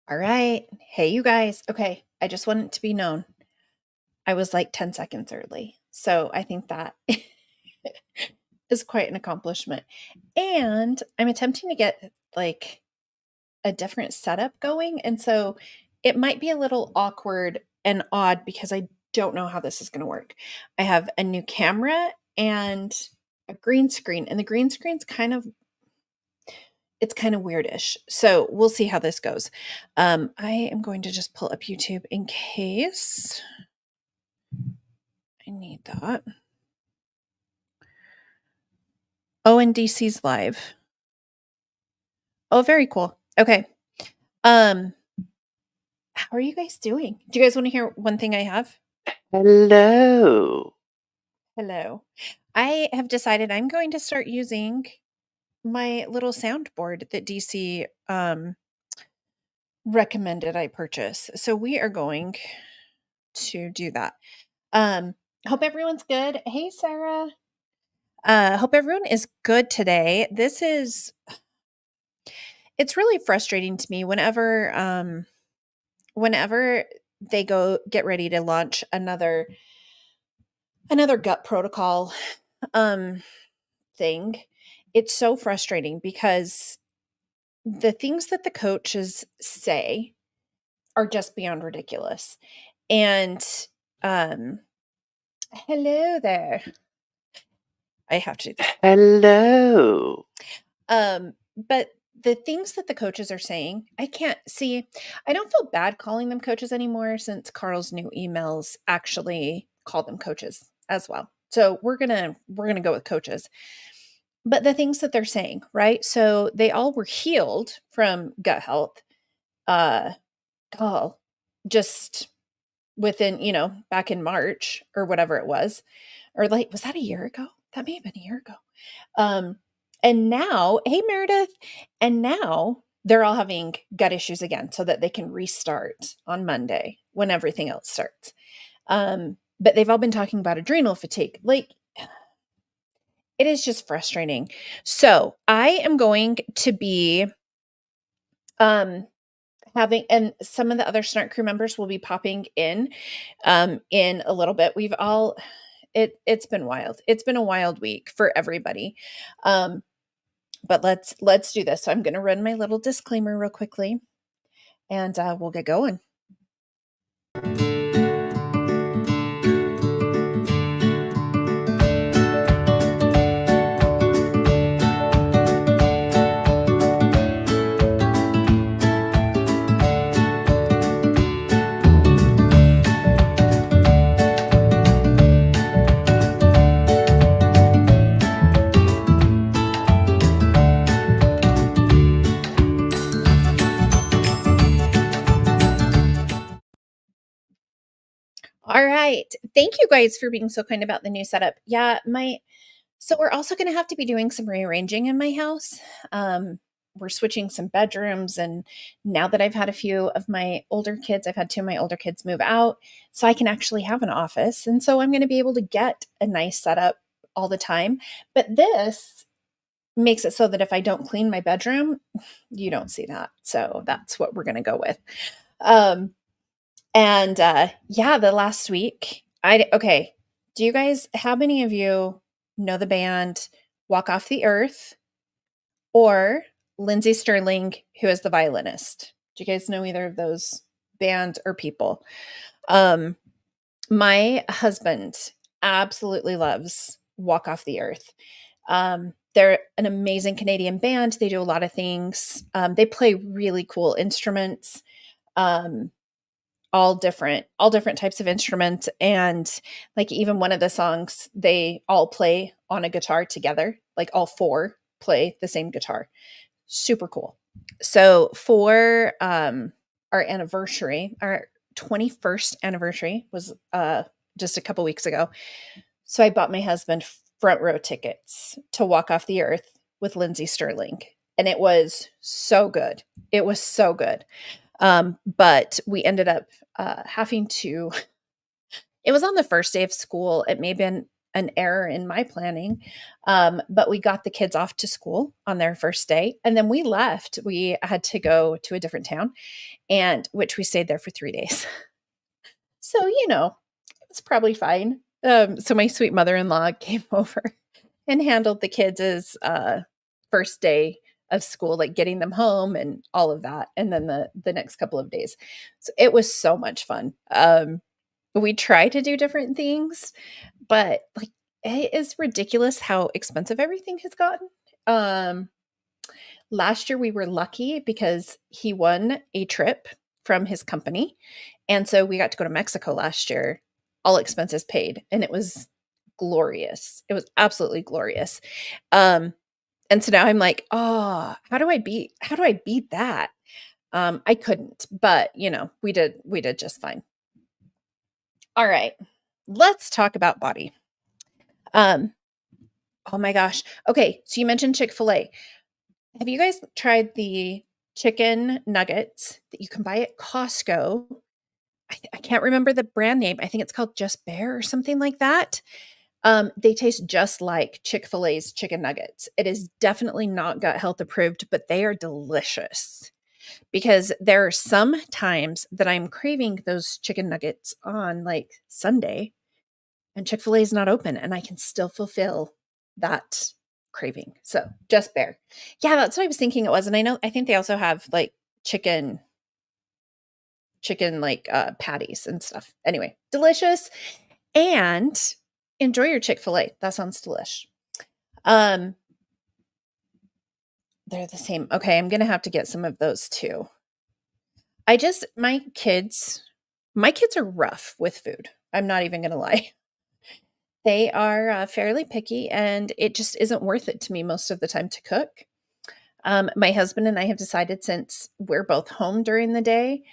All right. Hey, you guys. Okay. I just want it to be known. I was like 10 seconds early. So I think that is quite an accomplishment. And I'm attempting to get like a different setup going. And so it might be a little awkward and odd because I don't know how this is going to work. I have a new camera and a green screen, and the green screen's kind of weirdish. So we'll see how this goes. I am going to just pull up YouTube in case I need that. Oh, and DC's live. Oh, very cool. Okay. Um, how are you guys doing? Do you guys want to hear one thing I have? Hello. Hello. I have decided I'm going to start using my little soundboard that DC recommended I purchase. So we are going to do that. Um, hope everyone's good. Hey, Sarah. Hope everyone is good today. It's really frustrating to me whenever they go get ready to launch another gut protocol um thing. It's so frustrating because the things that the coaches say are just beyond ridiculous. And um hello there. I have to do this. Hello. But the things that the coaches are saying, I can't see. I don't feel bad calling them coaches anymore since Carl's new emails actually call them coaches as well. So we're gonna go with coaches. But the things that they're saying, right? So they all were healed from gut health. Uh, oh, just within, back in March or whatever it was, or like, was that a year ago? That may have been a year ago. Um, and now, hey, Meredith, and now they're all having gut issues again so that they can restart on Monday when everything else starts. But they've all been talking about adrenal fatigue. Like, it is just frustrating. So I am going to be um having, and some of the other Snark crew members will be popping in a little bit. It's been wild. It's been a wild week for everybody. But let's do this. So I'm going to run my little disclaimer real quickly, and we'll get going. All right. Thank you guys for being so kind about the new setup. Yeah, so we're also going to have to be doing some rearranging in my house. We're switching some bedrooms, and now that I've had I've had two of my older kids move out, so I can actually have an office. And so I'm going to be able to get a nice setup all the time. But this makes it so that if I don't clean my bedroom, you don't see that. So that's what we're going to go with. Um, and yeah, the last week, okay. Do you guys, how many of you know the band Walk Off the Earth or Lindsey Sterling, who is the violinist? Do you guys know either of those band or people? Um, my husband absolutely loves Walk Off the Earth. They're an amazing Canadian band. They do a lot of things. They play really cool instruments. Um, all different types of instruments, and like even one of the songs they all play on a guitar together, like all four play the same guitar. Super cool. So for our 21st anniversary was just a couple weeks ago. So I bought my husband front row tickets to Walk Off the Earth with Lindsey Sterling, and it was so good. It was so good. But we ended up having to, it was on the first day of school. It may have been an error in my planning. But we got the kids off to school on their first day, and then we left. We had to go to a different town, and which we stayed there for 3 days. So, it was probably fine. So my sweet mother-in-law came over and handled the kids' first day of school, like getting them home and all of that, and then the next couple of days. So it was so much fun. We try to do different things, but like it is ridiculous how expensive everything has gotten. Um, Last year we were lucky because he won a trip from his company. And so we got to go to Mexico last year, all expenses paid, and it was glorious. It was absolutely glorious. Um, and so now I'm like, "Oh, how do I beat that?" I couldn't, but we did just fine. All right. Let's talk about body. Um, oh my gosh. Okay, so you mentioned Chick-fil-A. Have you guys tried the chicken nuggets that you can buy at Costco? I can't remember the brand name. I think it's called Just Bear or something like that. They taste just like Chick-fil-A's chicken nuggets. It is definitely not gut health approved, but they are delicious because there are some times that I'm craving those chicken nuggets on like Sunday and Chick-fil-A is not open and I can still fulfill that craving. So, Just Bear. Yeah, that's what I was thinking it was. And I think they also have like chicken like patties and stuff. Anyway, delicious and enjoy your Chick-fil-A. That sounds delish. Um they're the same. Okay, I'm going to have to get some of those too. I just my kids are rough with food. I'm not even going to lie. They are fairly picky and it just isn't worth it to me most of the time to cook. My husband and I have decided since we're both home during the day,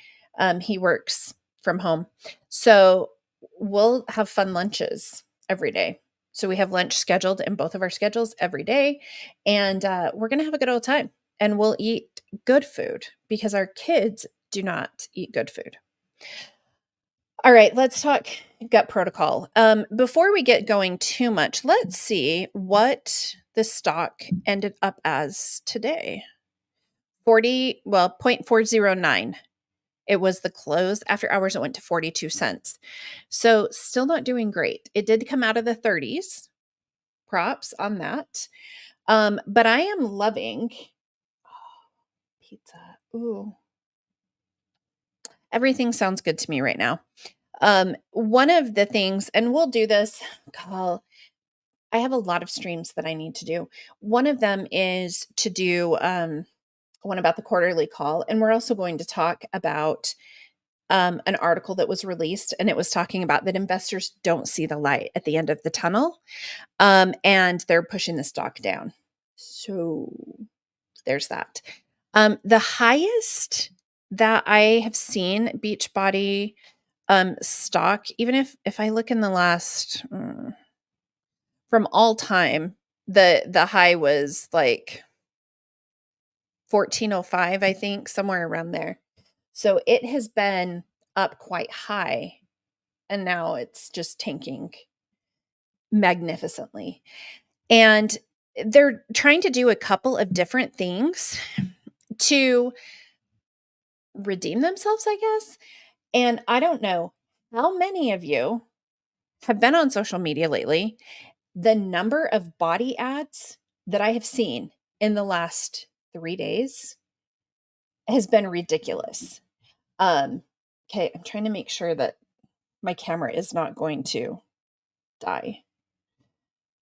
he works from home. So we'll have fun lunches every day. So we have lunch scheduled in both of our schedules every day. And we're going to have a good old time. And we'll eat good food because our kids do not eat good food. All right, let's talk gut protocol. Before we get going too much, let's see what the stock ended up as today. 0.409. It was the close. After hours, it went to 42 cents. So still not doing great. It did come out of the 30s. Props on that. But I am loving pizza. Ooh. Everything sounds good to me right now. One of the things, and we'll do this, call I have a lot of streams that I need to do. One of them is to do one about the quarterly call. And we're also going to talk about an article that was released, and it was talking about that investors don't see the light at the end of the tunnel, and they're pushing the stock down. So there's that. The highest that I have seen Beachbody stock, even if I look in the last from all time, the high was like 1405, I think, somewhere around there. So it has been up quite high and now it's just tanking magnificently. And they're trying to do a couple of different things to redeem themselves, I guess. And I don't know how many of you have been on social media lately. The number of body ads that I have seen in the last 3 days has been ridiculous. Okay, I'm trying to make sure that my camera is not going to die.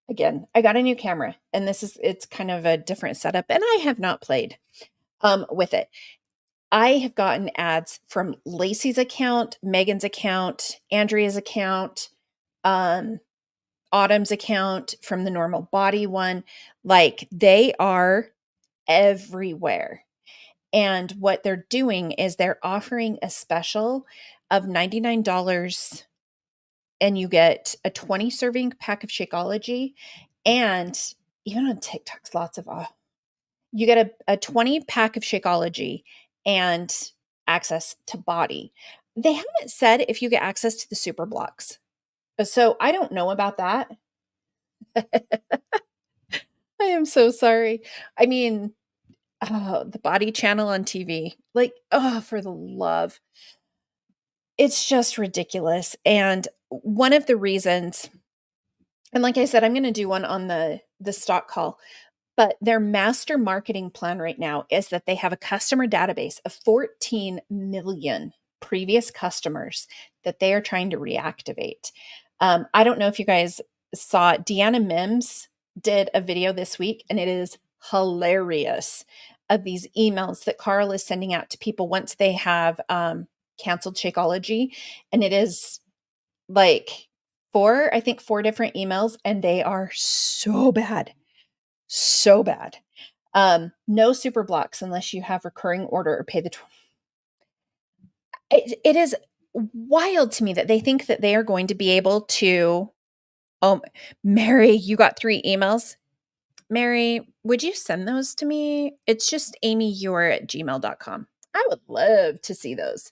Again, I got a new camera and it's kind of a different setup and I have not played with it. I have gotten ads from Lacey's account, Megan's account, Andrea's account, um, Autumn's account, from the Normal Body one. Like they are everywhere. And what they're doing is they're offering a special of $99 and you get a 20 serving pack of Shakeology. And even on TikTok's lots of you get a 20 pack of Shakeology and access to body. They haven't said if you get access to the super blocks. So I don't know about that. I am so sorry. I mean, oh, the body channel on TV, like, oh, for the love. It's just ridiculous. And one of the reasons, and like I said, I'm going to do one on the stock call. But their master marketing plan right now is that they have a customer database of 14 million previous customers that they are trying to reactivate. I don't know if you guys saw Deanna Mims did a video this week, and it is hilarious of these emails that Carl is sending out to people once they have canceled Shakeology. And it is like I think four different emails, and they are so bad. So bad. No super blocks unless you have recurring order or pay the it is wild to me that they think that they are going to be able to, oh, Mary, you got 3 emails. Mary, would you send those to me? It's just amyure@gmail.com. I would love to see those.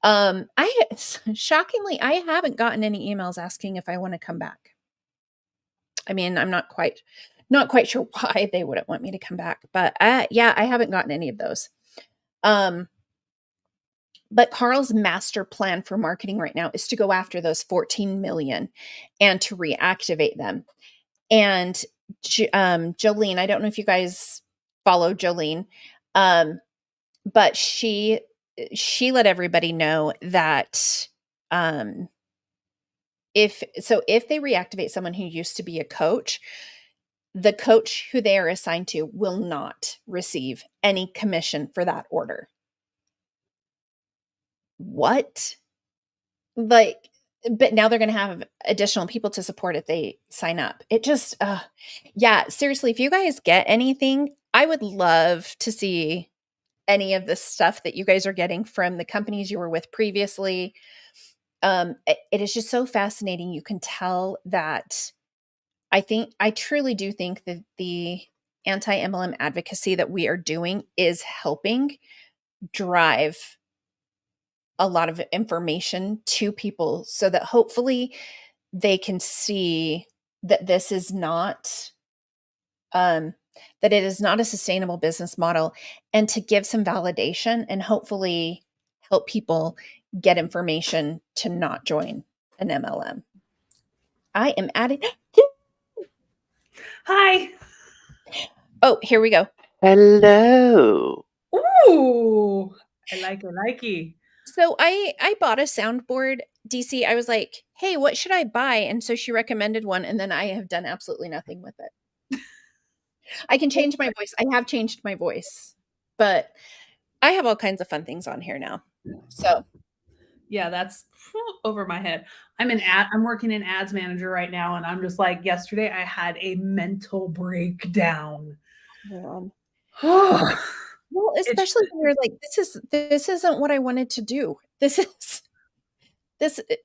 I shockingly, I haven't gotten any emails asking if I want to come back. I mean, I'm not quite sure why they wouldn't want me to come back, but yeah, I haven't gotten any of those. Um, but Carl's master plan for marketing right now is to go after those 14 million and to reactivate them. And Jolene, I don't know if you guys follow Jolene, um, but she let everybody know that um, if they reactivate someone who used to be a coach, the coach who they are assigned to will not receive any commission for that order. What? Like, but now they're going to have additional people to support if they sign up. It just, yeah, seriously, if you guys get anything, I would love to see any of the stuff that you guys are getting from the companies you were with previously. It is just so fascinating. You can tell that I truly do think that the anti MLM advocacy that we are doing is helping drive a lot of information to people so that hopefully they can see that this is not um that it is not a sustainable business model, and to give some validation and hopefully help people get information to not join an MLM. I am adding Hi. Oh, here we go. Hello. Ooh. I like it. So I bought a soundboard, DC. I was like, "Hey, what should I buy?" And so she recommended one, and then I have done absolutely nothing with it. I can change my voice. I have changed my voice, but I have all kinds of fun things on here now. So, Yeah, that's over my head. I'm working in ads manager right now, and I'm just like, yesterday I had a mental breakdown. man. It's Well, especially when you're like, this isn't what I wanted to do. This is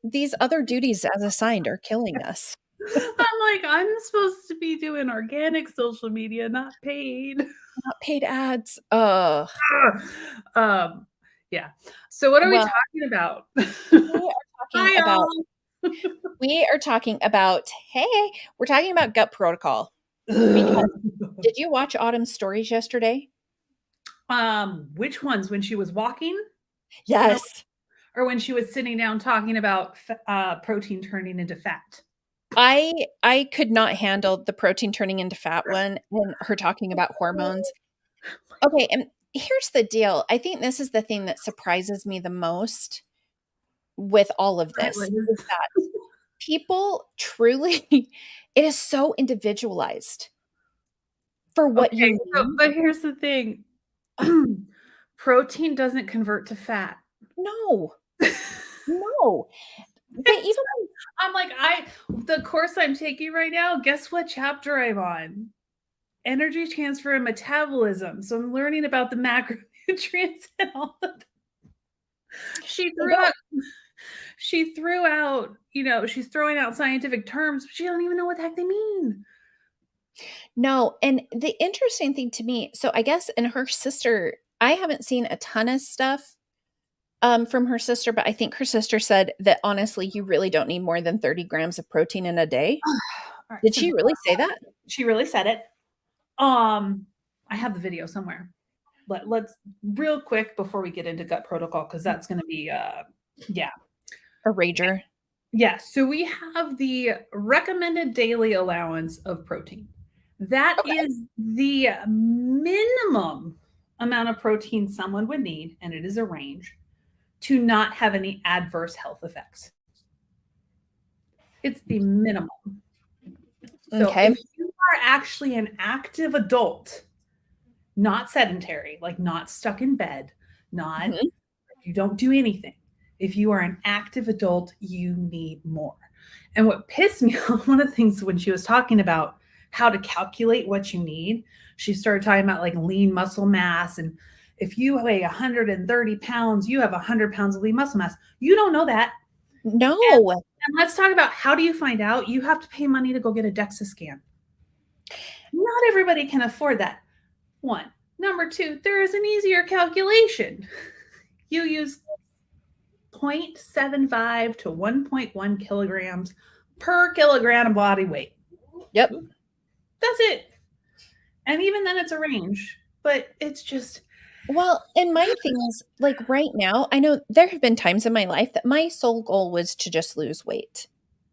these other duties as assigned are killing us. I'm like, I'm supposed to be doing organic social media, not paid. Not paid ads. Ugh. um, yeah. So what are we Well, talking about? we are talking Hi, about all. hey, we're talking about gut protocol because did you watch Autumn's stories yesterday? Which ones? When she was walking, or Yes. when she was sitting down talking about protein turning into fat? I could not handle the protein turning into fat one and her talking about hormones. Okay, and here's the deal. I think this is the thing that surprises me the most with all of Hi, this Liz. is that people truly it is so individualized for what Okay, you so need. but here's the thing. Ugh, Protein doesn't convert to fat. no. No. But It's even I'm like, the course I'm taking right now, guess what chapter I'm on? Energy transfer and metabolism. So I'm learning about the macronutrients and all of that. She they threw don't out she's throwing out scientific terms, but she don't even know what the heck they mean. no, and the interesting thing to me, so I guess in her sister, I haven't seen a ton of stuff from her sister, but I think her sister said that honestly, you really don't need more than 30 grams of protein in a day. All right, Did since she really say that? she really said it. I have the video somewhere. Let's real quick before we get into gut protocol, because that's going to be yeah. A rager. Yeah, so we have the recommended daily allowance of protein. That Okay. is the minimum amount of protein someone would need, and it is a range, to not have any adverse health effects. It's the minimum. So Okay. if you are actually an active adult, not sedentary, like not stuck in bed, not Mhm. you don't do anything. If you are an active adult, you need more. And what pissed me off, one of the things when she was talking about how to calculate what you need, she started talking about like lean muscle mass. And if you weigh 130 pounds, you have 100 pounds of lean muscle mass. You don't know that. No. And let's talk about how do you find out? You have to pay money to go get a DEXA scan. Not everybody can afford that. One. Number two, there is an easier calculation. You use 0.75 to 1.1 kilograms per kilogram of body weight. Yep. That's it. And even then, it's a range, but it's just. Well, and my thing is like right now, I know there have been times in my life that my sole goal was to just lose weight.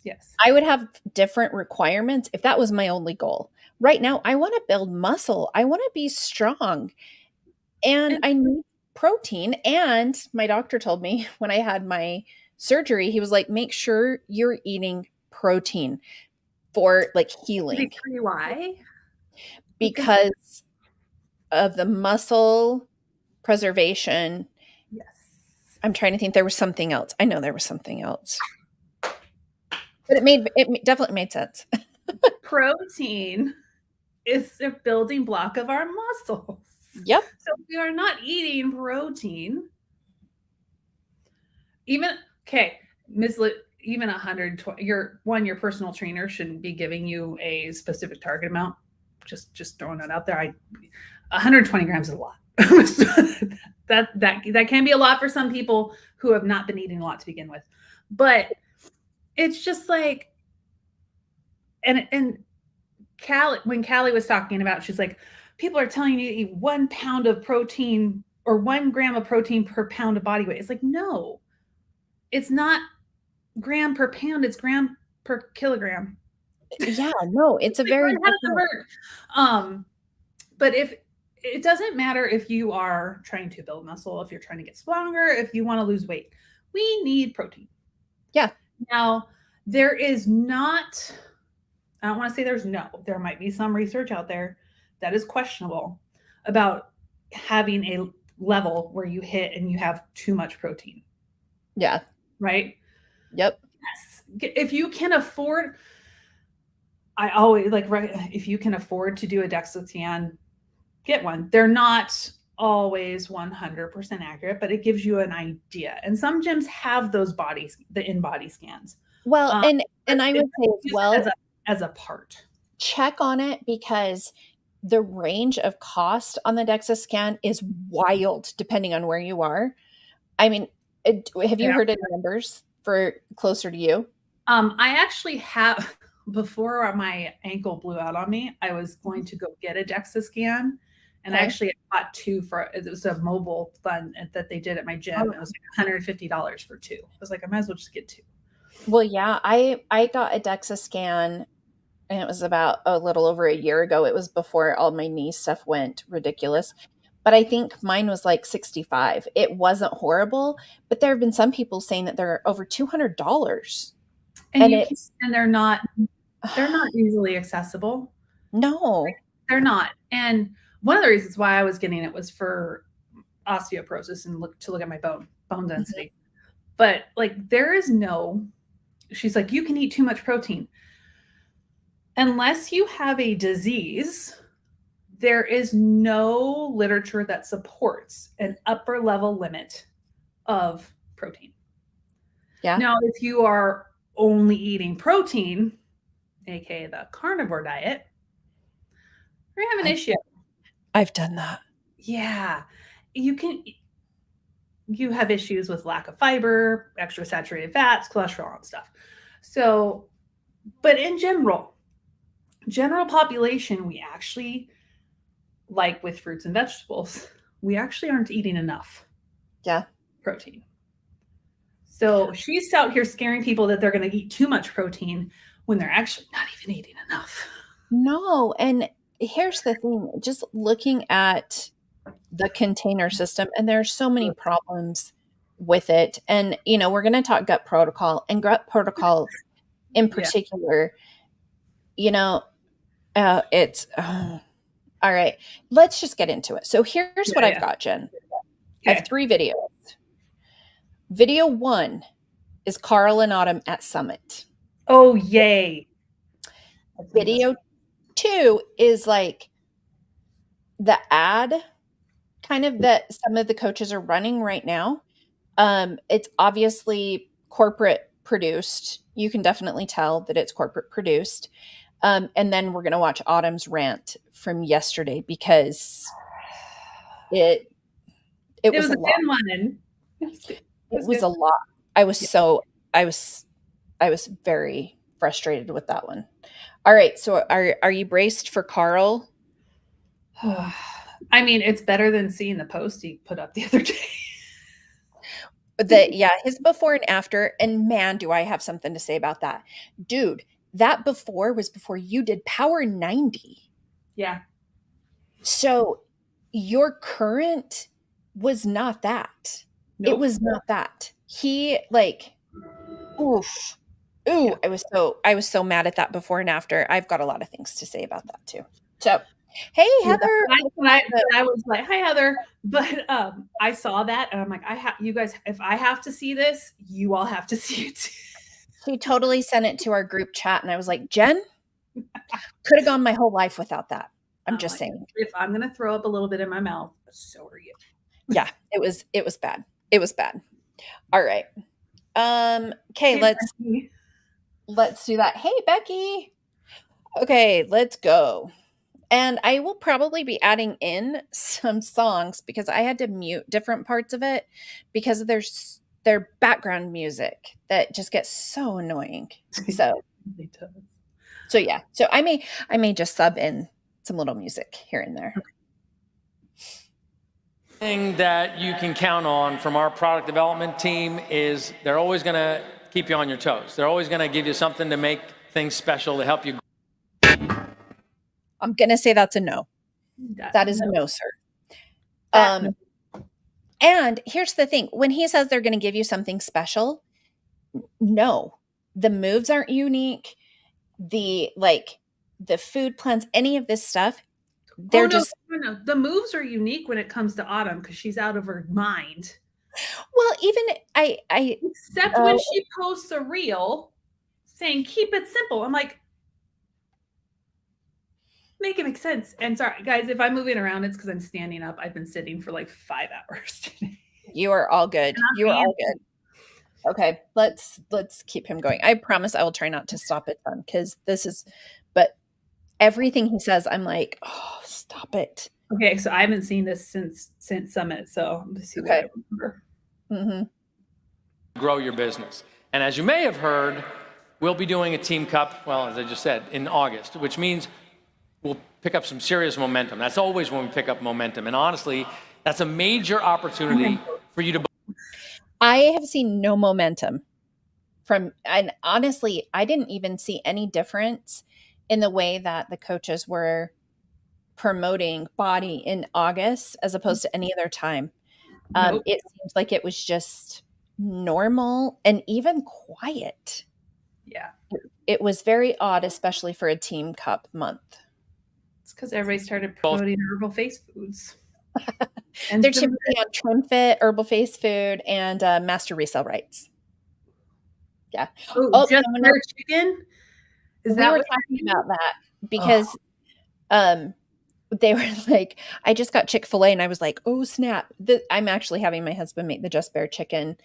Yes. I would have different requirements if that was my only goal. Right now, I want to build muscle. I want to be strong and And I need protein. And my doctor told me when I had my surgery, he was like, make sure you're eating protein for like to healing tell you why, because because of the muscle preservation. yes, I'm trying to think there was something else. I know there was something else. But it definitely made sense. protein is a building block of our muscles. Yep. So if we are not eating protein, even okay, Ms. Even 120, your personal trainer shouldn't be giving you a specific target amount. Just throwing that out there. 120 grams is a lot. that can be a lot for some people who have not been eating a lot to begin with. But it's just like, and Callie, when Callie was talking about, she's like, people are telling you to eat 1 pound of protein or 1 gram of protein per pound of body weight. It's like, no, it's not gram per pound, it's gram per kilogram. Yeah, no, it's a Like, very how does it different. work? But if it doesn't matter if you are trying to build muscle, if you're trying to get stronger, if you want to lose weight, we need protein. Yeah. Now, there is not, I don't want to say there might be some research out there that is questionable about having a level where you hit and you have too much protein, Yeah. right? Yep. Yes. If you can afford, I always like, right, if you can afford to do a DEXA scan, get one. They're not always 100% accurate, but it gives you an idea. And some gyms have those bodies, the in-body scans. Well, Um, and I would say as use it well, as a part. check on it because the range of cost on the DEXA scan is wild depending on where you are. I mean, have you Yeah. heard any numbers for closer to you? I actually have before my ankle blew out on me, I was going to go get a DEXA scan. And I Okay. actually bought two for it was a mobile fund that they did at my gym. It was like $150 for two. I was like, I might as well just get two. Well, yeah, I got a DEXA scan and it was about a little over a year ago. It was before all my knee stuff went ridiculous. But I think mine was like 65. It wasn't horrible, but there have been some people saying that they're over $200. And And you can it's and they're not easily accessible. no. They're not. And one of the reasons why I was getting it was for osteoporosis and look at my bone Mhm. density. But like there is no, she's like, you can eat too much protein. Unless you have a disease, there is no literature that supports an upper level limit of protein. Yeah. Now, if you are only eating protein, aka the carnivore diet, you're gonna have an I've issue. I've done that. Yeah. You can, you have issues with lack of fiber, extra saturated fats, cholesterol, and stuff. So, but in general population, we actually, like with fruits and vegetables, we actually aren't eating enough Yeah. protein. So she's out here scaring people that they're going to eat too much protein when they're actually not even eating enough. No, and here's the thing, just looking at the container system, and there are so many problems with it. And, we're going to talk gut protocol, and gut protocol in Yeah. particular, it's all right. Let's just get into it. So here's what I've Yeah. got, Jen. I have Okay. 3 videos. Video 1 is Carl and Autumn at Summit. Oh, yay. Video 2 is like the ad kind of that some of the coaches are running right now. It's obviously corporate produced. You can definitely tell that it's corporate produced. And then we're going to watch Autumn's rant from yesterday because it it It was was a a lot. good one. It It was was good. a lot. I was Yeah. so I was very frustrated with that one. All right, so are you braced for Carl? I mean, it's better than seeing the post he put up the other day. Yeah, his before and after, and man, do I have something to say about that. Dude, that before was before you did Power 90. Yeah. So your current was not that. It Nope. was not that. He like oof. Ooh, Yeah. I was so mad at that before and after. I've got a lot of things to say about that too. So, hey Yeah. Heather, welcome to the I was like, "Hi, Heather," but I saw that and I'm like, "I have you guys. If I have to see this, you all have to see it." she totally sent it to our group chat and I was like, "Jen, could have gone my whole life without that." I'm I'm just like, saying. "If I'm gonna throw up a little bit in my mouth, so are you." Yeah, it was bad. It was bad. All right. Okay, Hey, Becky. let's do that. Hey Becky. Okay, let's go. And I will probably be adding in some songs because I had to mute different parts of it because there's their background music that just gets so annoying. So It does. so yeah. So I may just sub in some little music here and there. Thing that you can count on from our product development team is they're always going to keep you on your toes. They're always going to give you something to make things special to help you. I'm gonna say that's a no. That is a no, sir. No. And here's the thing, when he says they're gonna give you something special, no. The moves aren't unique. The food plans, any of this stuff, Oh they're no, just no. The moves are unique when it comes to Autumn because she's out of her mind. well, even I Except when oh, she posts a reel saying keep it simple. I'm like, make it make sense. And sorry, guys, if I'm moving around, it's because I'm standing up. I've been sitting for like 5 hours today. you are all good. You are all good. Okay, let's keep him going. I promise I will try not to stop it then because this is but everything he says, I'm like, oh, stop it. Okay, so I haven't seen this since Summit, so let's see what Okay. I remember. Mm-hmm. Grow your business. And as you may have heard, we'll be doing a team cup, well, as I just said, in August, which means we'll pick up some serious momentum. That's always when we pick up momentum. And honestly, that's a major opportunity for you to. I have seen no momentum and honestly, I didn't even see any difference in the way that the coaches were promoting body in August as opposed to any other time. Nope. It seems like it was just normal and even quiet. Yeah. It was very odd, especially for a team cup month. It's because everybody started promoting herbal face foods. And they're typically on Trim Fit, Herbal Face Food, and Master Resale Rights. Yeah. Oh, just someone their else, chicken? Is we that were what talking about that because they were like, I just got Chick-fil-A and I was like, oh snap. I'm actually having my husband make the Just Bear chicken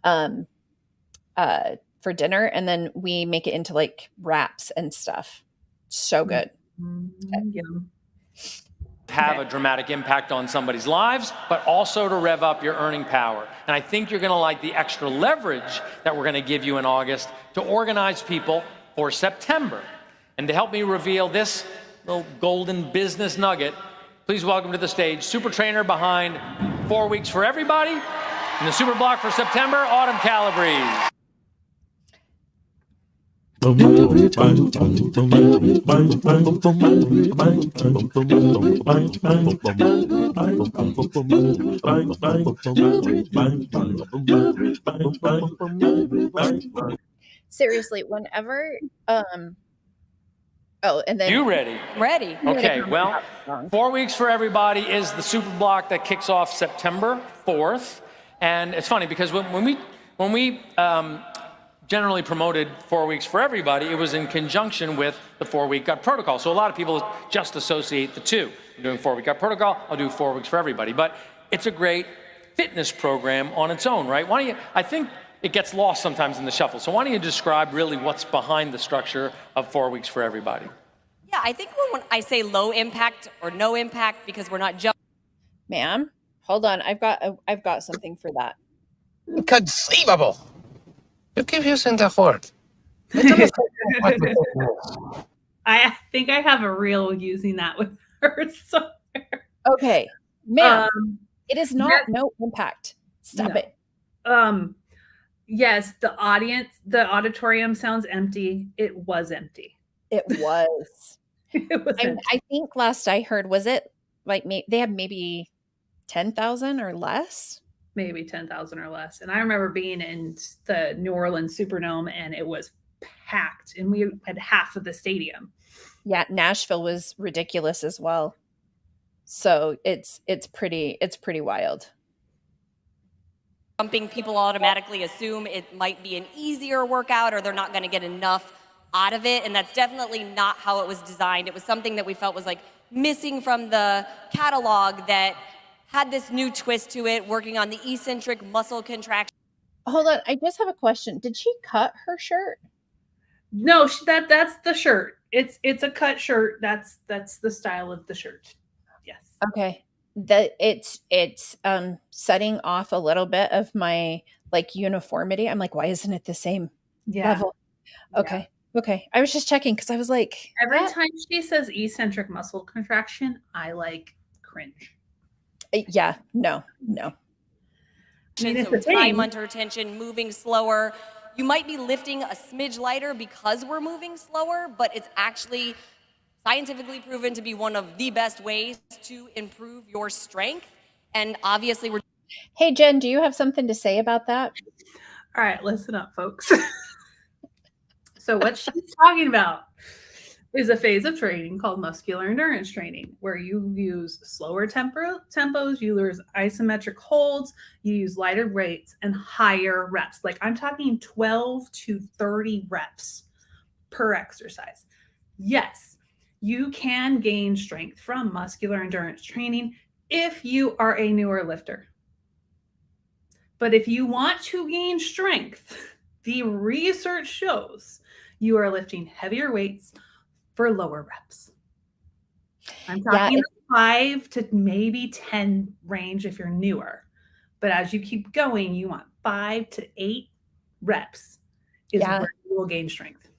um, for dinner. And then we make it into like wraps and stuff. So good. Okay. Yum. have a dramatic impact on somebody's lives, but also to rev up your earning power. And I think you're going to like the extra leverage that we're going to give you in August to organize people for September. And to help me reveal this little golden business nugget, please welcome to the stage super trainer behind 4 Weeks for Everybody and the super block for September, Autumn Calabrese. Seriously, whenever and then You ready? Ready. Okay, well, 4 Weeks for Everybody is the super block that kicks off September 4th. And it's funny because when we generally promoted 4 Weeks for Everybody, it was in conjunction with the 4-Week Gut Protocol. So a lot of people just associate the two. I'm doing 4-Week Gut Protocol, I'll do 4 Weeks for Everybody. But it's a great fitness program on its own, right? I think it gets lost sometimes in the shuffle. So why don't you describe really what's behind the structure of 4 Weeks for Everybody? Yeah, I think when I say low impact or no impact, because we're not just ma'am, hold on. I've got something for that. Inconceivable! You keep using the word. I think I have a reel using that with her somewhere. Okay, ma'am, it is not no impact. Stop no. it. Yes, the auditorium sounds empty. It was empty. It was. It was empty. I think last I heard, was it like they had maybe 10,000 or less? Maybe 10,000 or less. And I remember being in the New Orleans Superdome and it was packed and we had half of the stadium. Yeah, Nashville was ridiculous as well. So it's pretty wild. jumping, people automatically assume it might be an easier workout or they're not going to get enough out of it. And that's definitely not how it was designed. It was something that we felt was like missing from the catalog that had this new twist to it, working on the eccentric muscle contraction. Hold on, I just have a question. Did she cut her shirt? No, that's the shirt. It's a cut shirt. That's the style of the shirt. Yes. Okay. That it's setting off a little bit of my like uniformity. I'm like, why isn't it the same level? Okay. Yeah. Okay. I was just checking because I was like, every time she says eccentric muscle contraction, I like cringe. Yeah. No. So time under tension, moving slower. You might be lifting a smidge lighter because we're moving slower, but it's actually scientifically proven to be one of the best ways to improve your strength. And obviously we're... Hey, Jen, do you have something to say about that? All right, listen up, folks. So what she's talking about is a phase of training called muscular endurance training, where you use slower tempos, you use isometric holds, you use lighter weights and higher reps. Like I'm talking 12 to 30 reps per exercise. Yes, you can gain strength from muscular endurance training if you are a newer lifter. But if you want to gain strength, the research shows you are lifting heavier weights for lower reps. I'm talking 5 to maybe 10 range if you're newer. But as you keep going, you want 5 to 8 reps is where you will gain strength.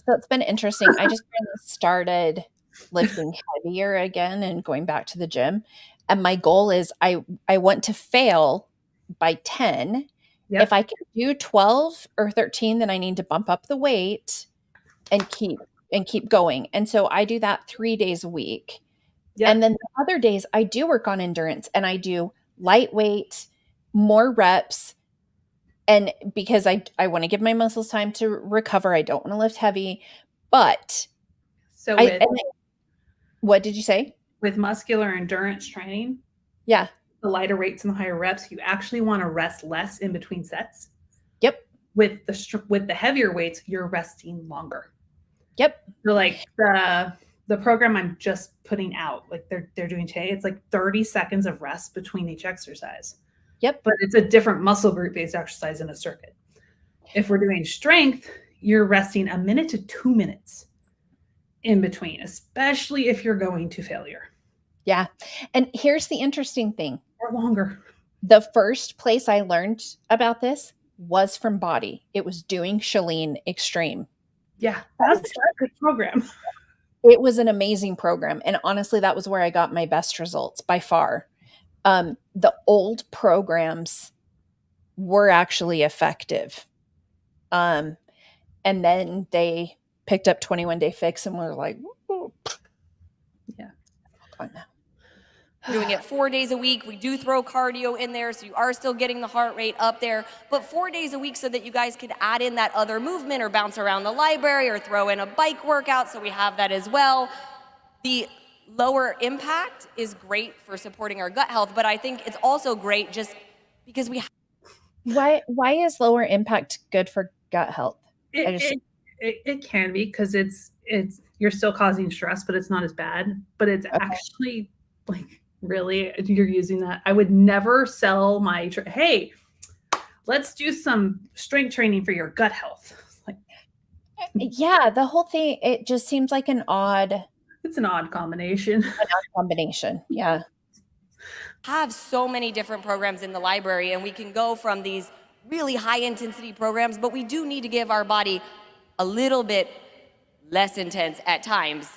So it's been interesting. I just kind of started lifting heavier again and going back to the gym. And my goal is I want to fail by 10. Yep. If I can do 12 or 13, then I need to bump up the weight and keep going. And so I do that 3 days a week. Yep. And then the other days I do work on endurance and I do lightweight, more reps. And because I want to give my muscles time to recover, I don't want to lift heavy. But so what did you say? With muscular endurance training, the lighter weights and the higher reps, you actually want to rest less in between sets. Yep. With the heavier weights, you're resting longer. Yep. So like the program I'm just putting out, like they're doing today, it's like 30 seconds of rest between each exercise. Yep. But it's a different muscle group based exercise in a circuit. If we're doing strength, you're resting 1 minute to 2 minutes in between, especially if you're going to failure. Yeah. And here's the interesting thing. or longer. The first place I learned about this was from Body. It was doing Chalene Extreme. Yeah, that's a good program. It was an amazing program. And honestly, that was where I got my best results by far. The old programs were actually effective. And then they picked up 21 Day Fix and were like, "Ooh." Yeah. On now. Doing it 4 days a week. We do throw cardio in there, so you are still getting the heart rate up there, but 4 days a week so that you guys can add in that other movement or bounce around the library or throw in a bike workout, so we have that as well. The lower impact is great for supporting our gut health, but I think it's also great just because we Why is lower impact good for gut health? It can be because it's you're still causing stress, but it's not as bad. But it's actually like really you're using that. I would never sell my hey, let's do some strength training for your gut health. Like, yeah, the whole thing, it just seems like it's an odd combination. Yeah. have so many different programs in the library, and we can go from these really high intensity programs, but we do need to give our body a little bit less intense at times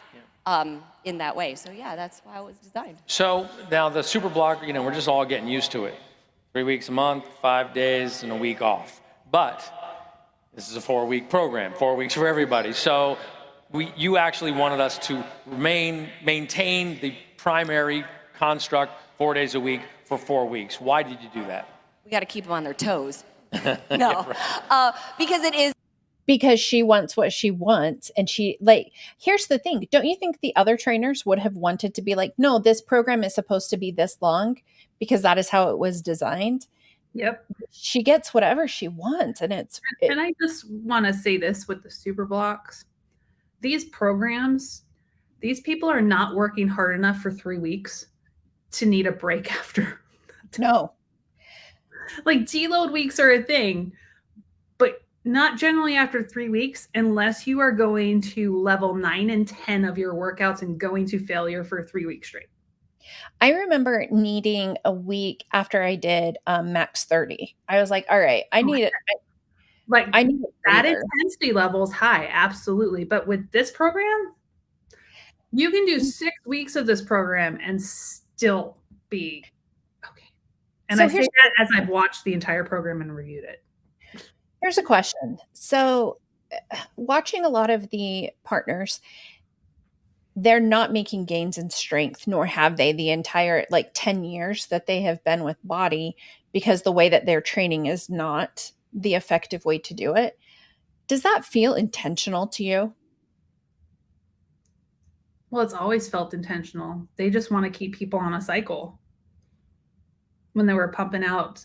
in that way. So yeah, that's why it was designed. So now the super block, we're just all getting used to it. 3 weeks a month, 5 days, and a week off. But this is a 4-week program, 4 weeks for everybody. So you actually wanted us to maintain the primary construct 4 days a week for 4 weeks. Why did you do that? We got to keep them on their toes. No, because it is. Because she wants what she wants. And here's the thing. Don't you think the other trainers would have wanted to be like, no, this program is supposed to be this long because that is how it was designed? Yep. She gets whatever she wants. And and I just want to say this with the super blocks. These programs, these people are not working hard enough for 3 weeks to need a break after. No. Like deload weeks are a thing, but not generally after 3 weeks unless you are going to level 9 and 10 of your workouts and going to failure for 3 weeks straight. I remember needing a week after I did max 30. I was like, all right, I need it. I need that intensity level is high, absolutely. But with this program, you can do 6 weeks of this program and still be okay. And so I say that as I've watched the entire program and reviewed it. Here's a question. So watching a lot of the partners, they're not making gains in strength, nor have they the entire 10 years that they have been with Body, because the way that they're training is not the effective way to do it. Does that feel intentional to you? Well, it's always felt intentional. They just want to keep people on a cycle. When they were pumping out,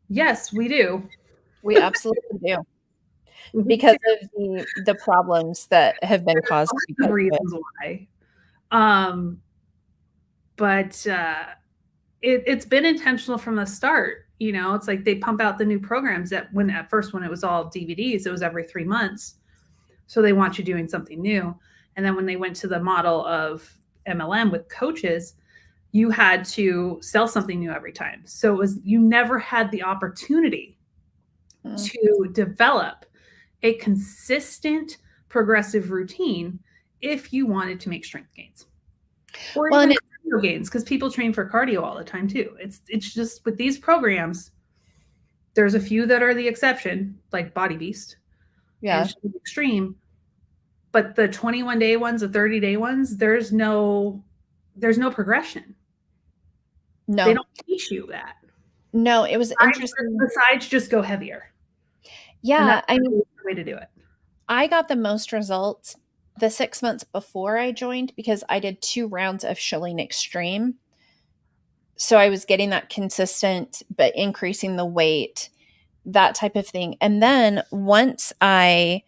yes, we do. We absolutely do. Because of the problems that have been caused. The reasons why. But it's been intentional from the start. It's like they pump out the new programs that when it was all DVDs, it was every 3 months. So they want you doing something new. And then when they went to the model of MLM with coaches, you had to sell something new every time. So you never had the opportunity to develop a consistent progressive routine if you wanted to make strength gains or even cardio gains, because people train for cardio all the time too. It's just with these programs, there's a few that are the exception, like Body Beast, and Extreme, but the 21-day ones, the 30-day ones, there's no progression. No, they don't teach you that. No, it was interesting. Besides, just go heavier. Yeah, I mean, the way to do it. I got the most results the 6 months before I joined because I did 2 rounds of Chalene Extreme. So I was getting that consistent, but increasing the weight, that type of thing. And then once I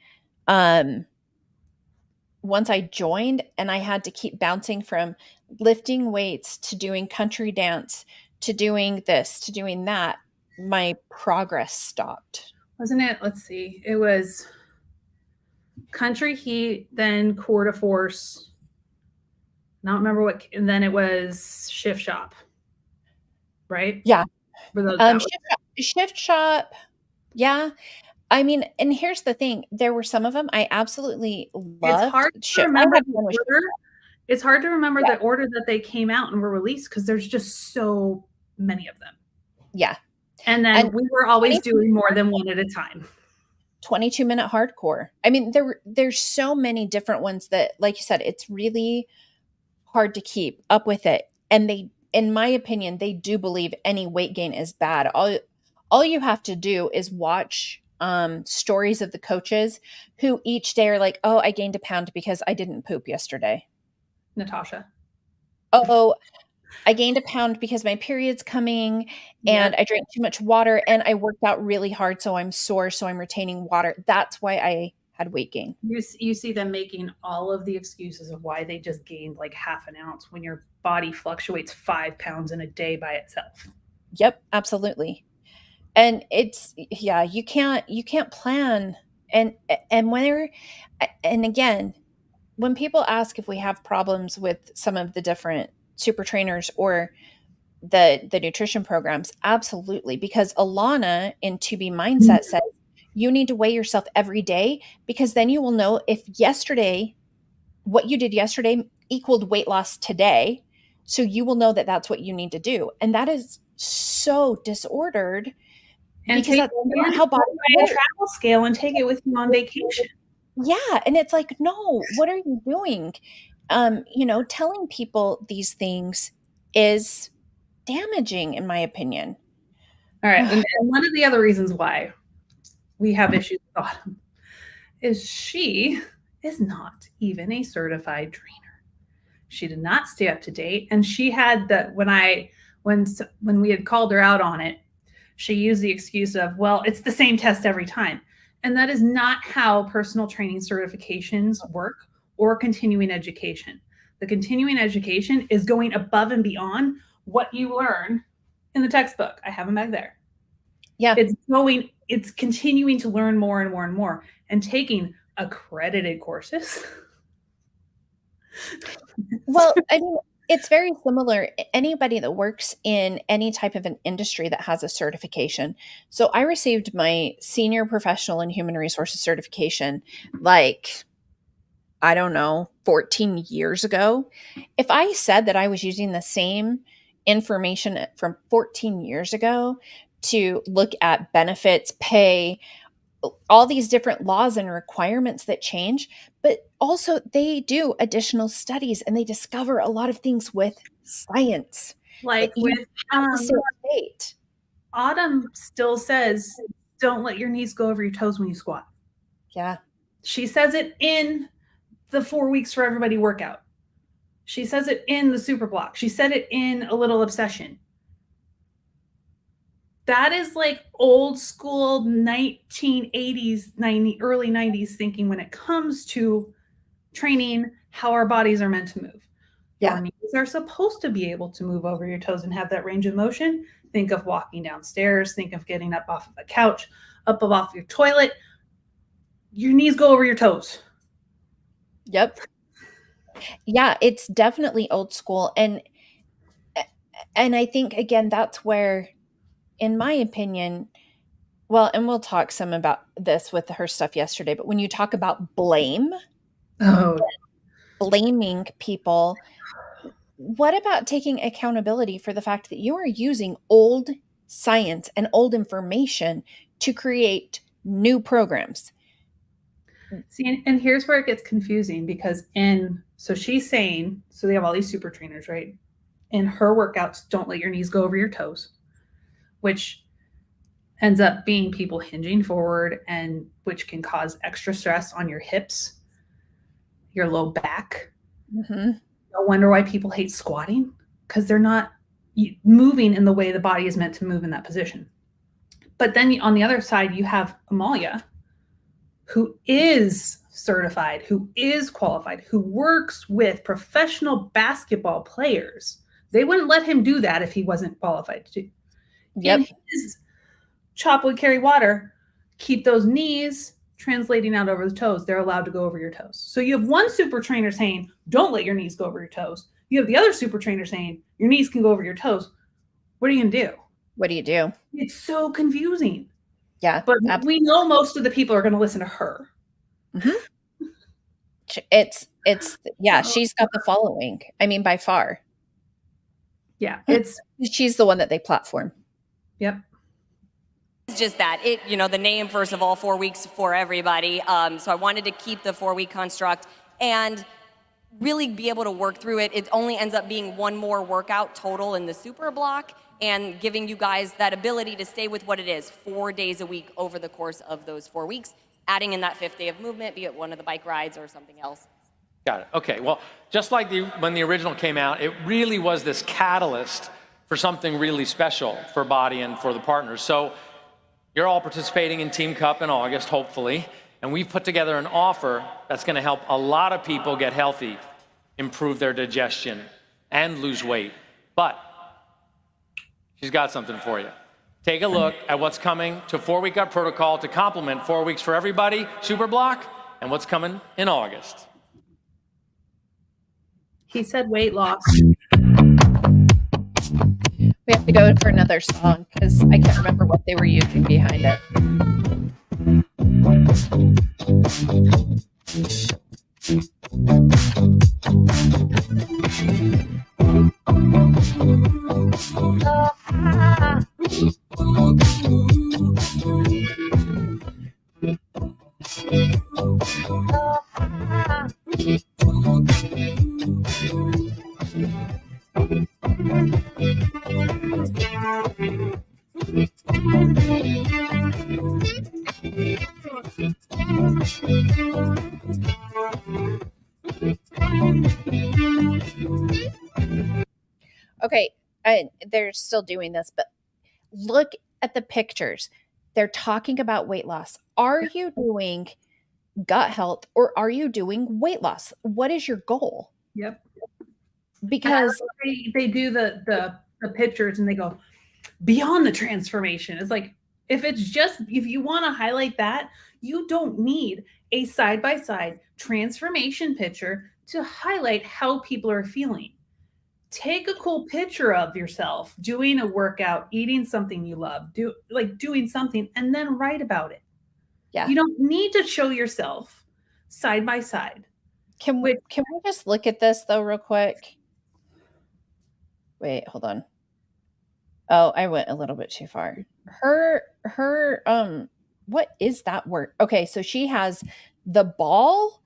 joined and I had to keep bouncing from lifting weights to doing country dance to doing this to doing that, my progress stopped. Wasn't it? Let's see. It was Country Heat, then Core to Force, I don't remember what, and then it was Shift Shop, right? Yeah. For those, that was, Shift Shop. Yeah. I mean, and here's the thing. There were some of them I absolutely it's loved. hard to Shift. I remember had the fun with Shift order. Shop. It's hard to remember Yeah. the order that they came out and were released because there's just so many of them. Yeah. And then And we were always 22 doing more than one at a time. 22-minute hardcore. I mean, there's so many different ones that, like you said, it's really hard to keep up with it. And they, in my opinion, they do believe any weight gain is bad. All you have to do is watch stories of the coaches who each day are like, oh, I gained a pound because I didn't poop yesterday. Natasha. Oh, I gained a pound because my period's coming and Yep. I drank too much water and I worked out really hard, so I'm sore, so I'm retaining water. That's why I had weight gain. You see them making all of the excuses of why they just gained like half an ounce when your body fluctuates 5 pounds in a day by itself. Yep, absolutely. And it's, yeah, you can't plan. And and again, when people ask if we have problems with some of the different super trainers or the nutrition programs, absolutely, because Alana in To Be Mindset says you need to weigh yourself every day, because then you will know if what you did yesterday equaled weight loss today, so you will know that that's what you need to do. And that is so disordered, And because take that's not how bodies a work. travel scale and take it with you on vacation. Yeah, and it's like, no, what are you doing? Telling people these things is damaging, in my opinion. All right. And one of the other reasons why we have issues with Autumn is she is not even a certified trainer. She did not stay up to date. And she had when we had called her out on it, she used the excuse of, well, it's the same test every time. And that is not how personal training certifications work or continuing education. The continuing education is going above and beyond what you learn in the textbook. I have them back there. Yeah. It's continuing to learn more and more and more and taking accredited courses. Well, I mean, it's very similar. Anybody that works in any type of an industry that has a certification. So I received my senior professional in human resources certification, like, I don't know, 14 years ago. If I said that I was using the same information from 14 years ago to look at benefits, pay, all these different laws and requirements that change, but also they do additional studies and they discover a lot of things with science Like that you with have to stay up to date. Autumn still says, don't let your knees go over your toes when you squat. Yeah. She says it in the 4 weeks for everybody workout. She says it in the super block. She said it in A Little Obsession. That is like old school 1980s, early 90s thinking when it comes to training how our bodies are meant to move. Yeah. Your knees are supposed to be able to move over your toes and have that range of motion. Think of walking downstairs. Think of getting up off of a couch, up off your toilet. Your knees go over your toes. Yep. Yeah, it's definitely old school. And I think, again, that's where, in my opinion, well, and we'll talk some about this with her stuff yesterday, but when you talk about blaming people, what about taking accountability for the fact that you are using old science and old information to create new programs? See, and here's where it gets confusing because so she's saying, so they have all these super trainers, right? In her workouts, don't let your knees go over your toes, which ends up being people hinging forward and which can cause extra stress on your hips, your low back. Mm-hmm. No wonder why people hate squatting, because they're not moving in the way the body is meant to move in that position. But then on the other side, you have Amalia, who is certified, who is qualified, who works with professional basketball players. They wouldn't let him do that if he wasn't qualified to do. Yep. In his chop wood, carry water, keep those knees translating out over the toes, they're allowed to go over your toes. So you have one super trainer saying, don't let your knees go over your toes. You have the other super trainer saying, your knees can go over your toes. What are you going to do? What do you do? It's so confusing. Yeah. But absolutely. we know most of the people are going to listen to her. It's yeah, she's got the following. I mean, by far. Yeah, She's the one that they platform. Yep. It's just that the name, first of all, 4 weeks for everybody. So I wanted to keep the 4-week construct and really be able to work through it. It only ends up being one more workout total in the super block and giving you guys that ability to stay with what it is 4 days a week over the course of those 4 weeks, adding in that 5th day of movement, be it one of the bike rides or something else. Got it. Okay. Well, just like when the original came out, it really was this catalyst for something really special for Body and for the partners. So you're all participating in Team Cup in August, hopefully, and we've put together an offer that's going to help a lot of people get healthy, improve their digestion, and lose weight. But she's got something for you. Take a look at what's coming to 4-week Up Protocol to complement 4 weeks for everybody, Super Block, and what's coming in August. He said weight loss. We have to go for another song because I can't remember what they were using behind it. Okay, they're still doing this, but look at the pictures. They're talking about weight loss. Are you doing gut health or are you doing weight loss? What is your goal? Yep. Because they do the pictures and they go beyond the transformation. It's like if you want to highlight that, you don't need a side-by-side transformation picture to highlight how people are feeling. Take a cool picture of yourself doing a workout, eating something you love, doing something, and then write about it. yeah, You don't need to show yourself side by side. can we just look at this though real quick? Wait, hold on. Oh, I went a little bit too far. Her what is that word? Okay, so she has the ball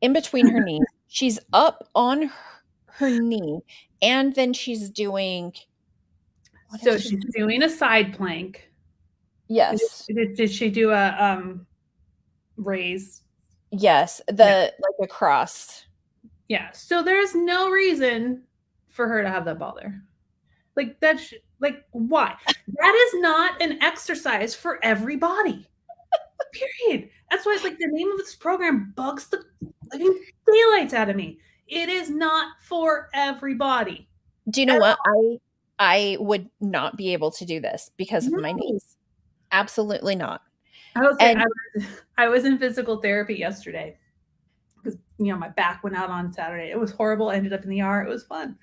in between her knees. She's up on her knee, and then she's doing. So she's doing a side plank. Yes. Did she do a raise? Yes, like a cross. Yeah. So there's no reason for her to have that ball there. Like that's like why? That is not an exercise for everybody. Period. That's why like the name of this program bugs the living daylights out of me. It is not for everybody. Do you know what? I would not be able to do this because of my knees. Absolutely not. I was in physical therapy yesterday because my back went out on Saturday. It was horrible. I ended up in the ER. It was fun.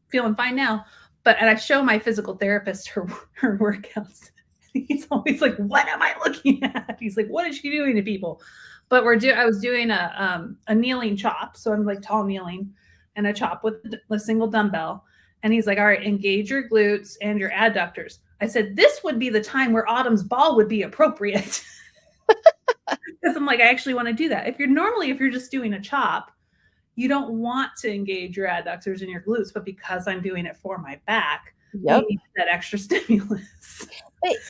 Feeling fine now. And I show my physical therapist her workouts. He's always like, "What am I looking at?" He's like, "What is she doing to people?" But I was doing a kneeling chop, so I'm like tall kneeling, and a chop with a single dumbbell. And he's like, "All right, engage your glutes and your adductors." I said, "This would be the time where Autumn's ball would be appropriate." Because I'm like, I actually want to do that. If you're just doing a chop, you don't want to engage your adductors and your glutes, but because I'm doing it for my back, you need that extra stimulus.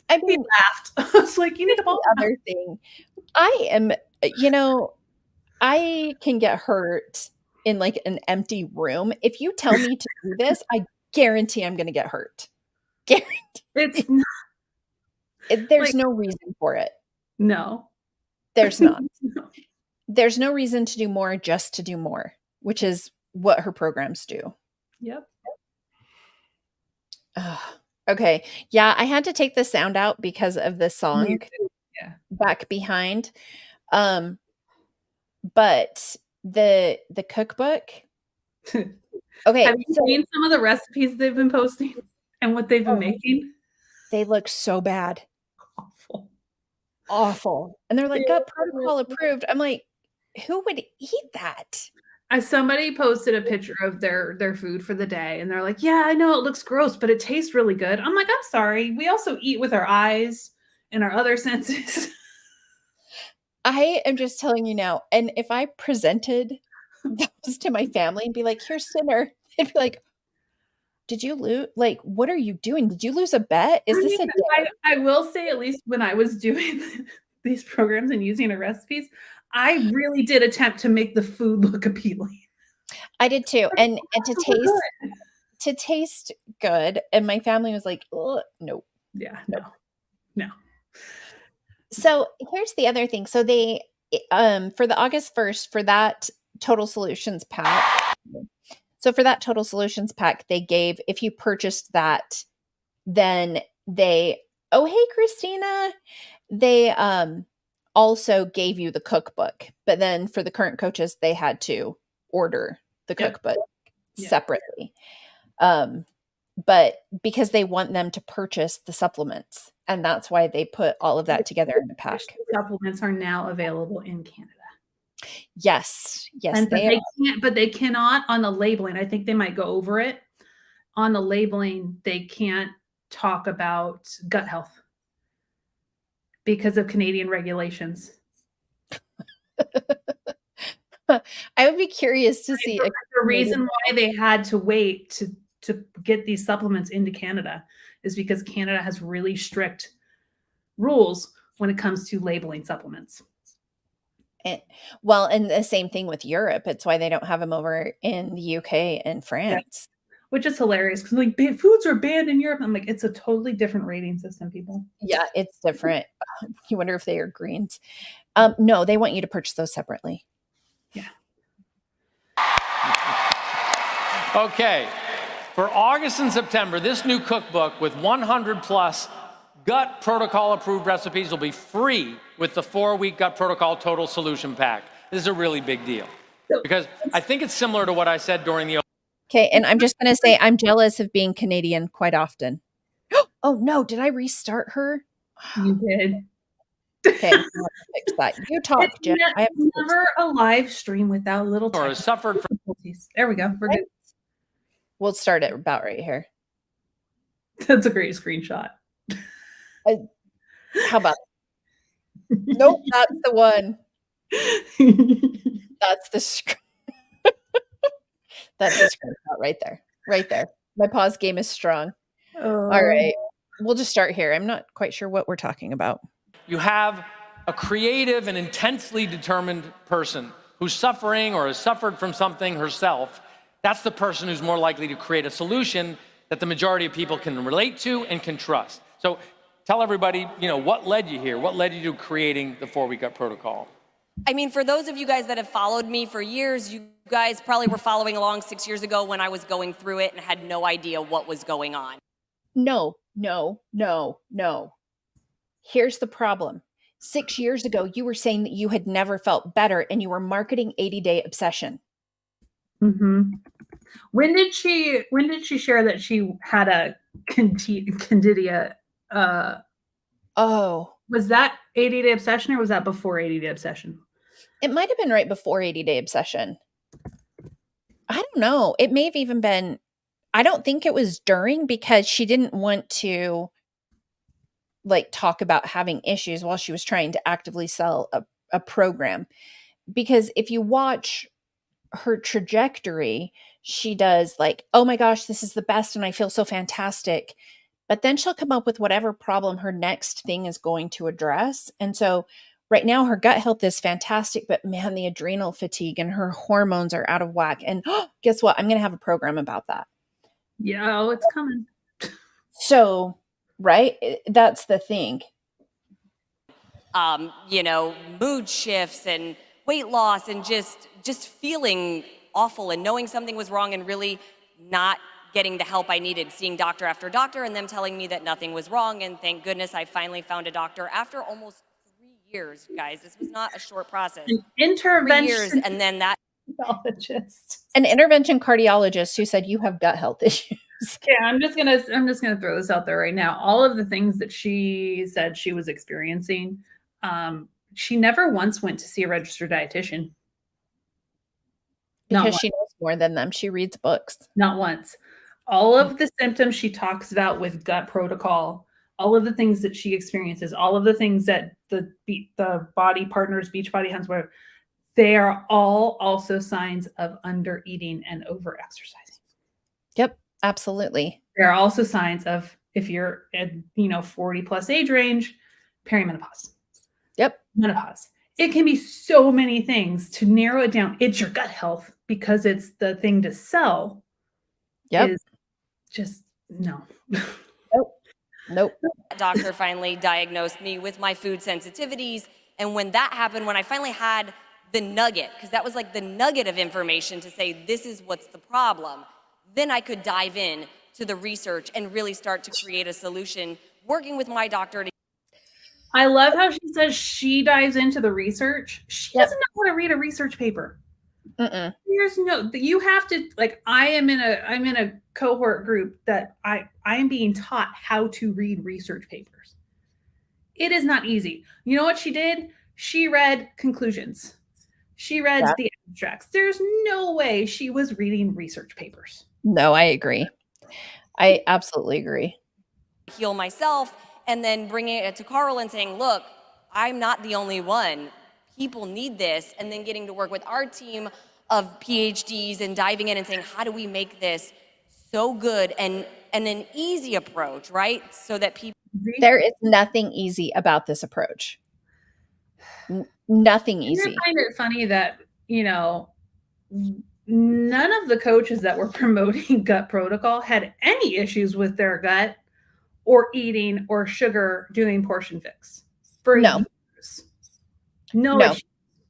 I mean, he laughed. I was like, you need a ball. Other thing, I am, I can get hurt in like an empty room. If you tell me to do this, I guarantee I'm going to get hurt. Guarantee. It's not. There's no reason for it. No. There's not. No. There's no reason to do more just to do more, which is what her programs do. Yep. Okay. Yeah, I had to take the sound out because of the song. Yeah. back behind. But the cookbook. Okay, Have you so seen some of the recipes they've been posting and what they've been oh, making? they look so bad. Awful. Awful. And they're like, "Gut protocol approved." I'm like, "Who would eat that?" Somebody posted a picture of their food for the day, and they're like, "Yeah, I know it looks gross, but it tastes really good." I'm like, "I'm sorry. We also eat with our eyes and our other senses." I am just telling you now, and if I presented those to my family and be like, "Here's dinner," they'd be like, "Did you lose? Like, what are you doing? Did you lose a bet? I Is this mean, a dare?" I will say at least when I was doing these programs and using the recipes, I really did attempt to make the food look appealing. I did too, and to So we're taste good, and my family was like, "Ugh, no." Yeah, Nope. no. So, here's the other thing. So for the August 1st, for that Total Solutions pack, they gave, if you purchased that, then they oh, hey, Christina. They, also gave you the cookbook, but then for the current coaches, they had to order the Yep. cookbook Yep. separately. But because they want them to purchase the supplements, and that's why they put all of that together in a pack. Supplements are now available in Canada. Yes, yes, And they are. but they cannot on the labeling. I think they might go over it. On the labeling, they can't talk about gut health because of Canadian regulations. I would be curious to see The reason why they had to wait to get these supplements into Canada is because Canada has really strict rules when it comes to labeling supplements. Well, and the same thing with Europe. It's why they don't have them over in the UK and France. Which is hilarious because like foods are banned in Europe. I'm like, it's a totally different rating system, people. Yeah, it's different. You wonder if they are greens. No, they want you to purchase those separately. Yeah. Okay. For August and September, this new cookbook with 100 plus gut protocol approved recipes will be free with the 4-week gut protocol total solution pack. This is a really big deal because I think it's similar to what I said during the. Okay, and I'm just going to say I'm jealous of being Canadian quite often. Oh no, did I restart her? You did. Okay, I'm gonna fix that. You talk, Jen. I have never a live stream without little Or has suffered from difficulties. There we go. We're good. We'll start it about right here. That's a great screenshot. How about? Nope, that's the one. That's the that's the screenshot right there. Right there. My pause game is strong. All right. We'll just start here. I'm not quite sure what we're talking about. You have a creative and intensely determined person who's suffering or has suffered from something herself. That's the person who's more likely to create a solution that the majority of people can relate to and can trust. So tell everybody, what led you here? What led you to creating the 4-week gut protocol? I mean, for those of you guys that have followed me for years, you guys probably were following along 6 years ago when I was going through it and had no idea what was going on. No. Here's the problem. 6 years ago, you were saying that you had never felt better and you were marketing 80-day obsession. Mm-hmm. When did she share that she had a candida? Was that 80-day obsession or was that before 80-day obsession? It might have been right before 80-day obsession. I don't know. It may have even been, I don't think it was during because she didn't want to talk about having issues while she was trying to actively sell a program. Because if you watch her trajectory, she does oh my gosh, this is the best and I feel so fantastic. But then she'll come up with whatever problem her next thing is going to address. And so right now her gut health is fantastic, but man, the adrenal fatigue and her hormones are out of whack. And guess what? I'm going to have a program about that. Yeah, it's coming. So, right? That's the thing. Mood shifts and weight loss and just feeling awful and knowing something was wrong and really not getting the help I needed, seeing doctor after doctor and them telling me that nothing was wrong. And thank goodness I finally found a doctor after almost years, guys. This was not a short process. An 3 intervention years, and then that cardiologist. An intervention cardiologist who said you have gut health issues. Yeah, I'm just gonna throw this out there right now. All of the things that she said she was experiencing, she never once went to see a registered dietitian. Not Because once. she knows more than them. She reads books. Not once. All of the symptoms she talks about with gut protocol, all of the things that she experiences, all of the things that the body partners, Beachbody Huns, were, they are all also signs of under eating and over exercising. Yep, absolutely. There are also signs of, if you're at 40 plus age range, perimenopause. Yep. Menopause. It can be so many things. To narrow it down, it's your gut health because it's the thing to sell. Yep. Is just no. Nope. doctor finally diagnosed me with my food sensitivities. And when that happened, when I finally had the nugget, because that was like the nugget of information to say, this is what's the problem, then I could dive in to the research and really start to create a solution, working with my doctor. I love how she says she dives into the research. She doesn't know how to read a research paper. Mm-mm. There's no, you have to, like, I'm in a cohort group that I am being taught how to read research papers. It is not easy. You know what she did? She read conclusions. She read the abstracts. There's no way she was reading research papers. No, I agree. I absolutely agree. Heal myself, and then bringing it to Carl and saying, look, I'm not the only one. People need this. And then getting to work with our team of PhDs and diving in and saying, how do we make this so good and an easy approach, right? So that people. There is nothing easy about this approach. Nothing easy. I find it funny that, none of the coaches that were promoting gut protocol had any issues with their gut or eating or sugar doing portion fix for years. No issue.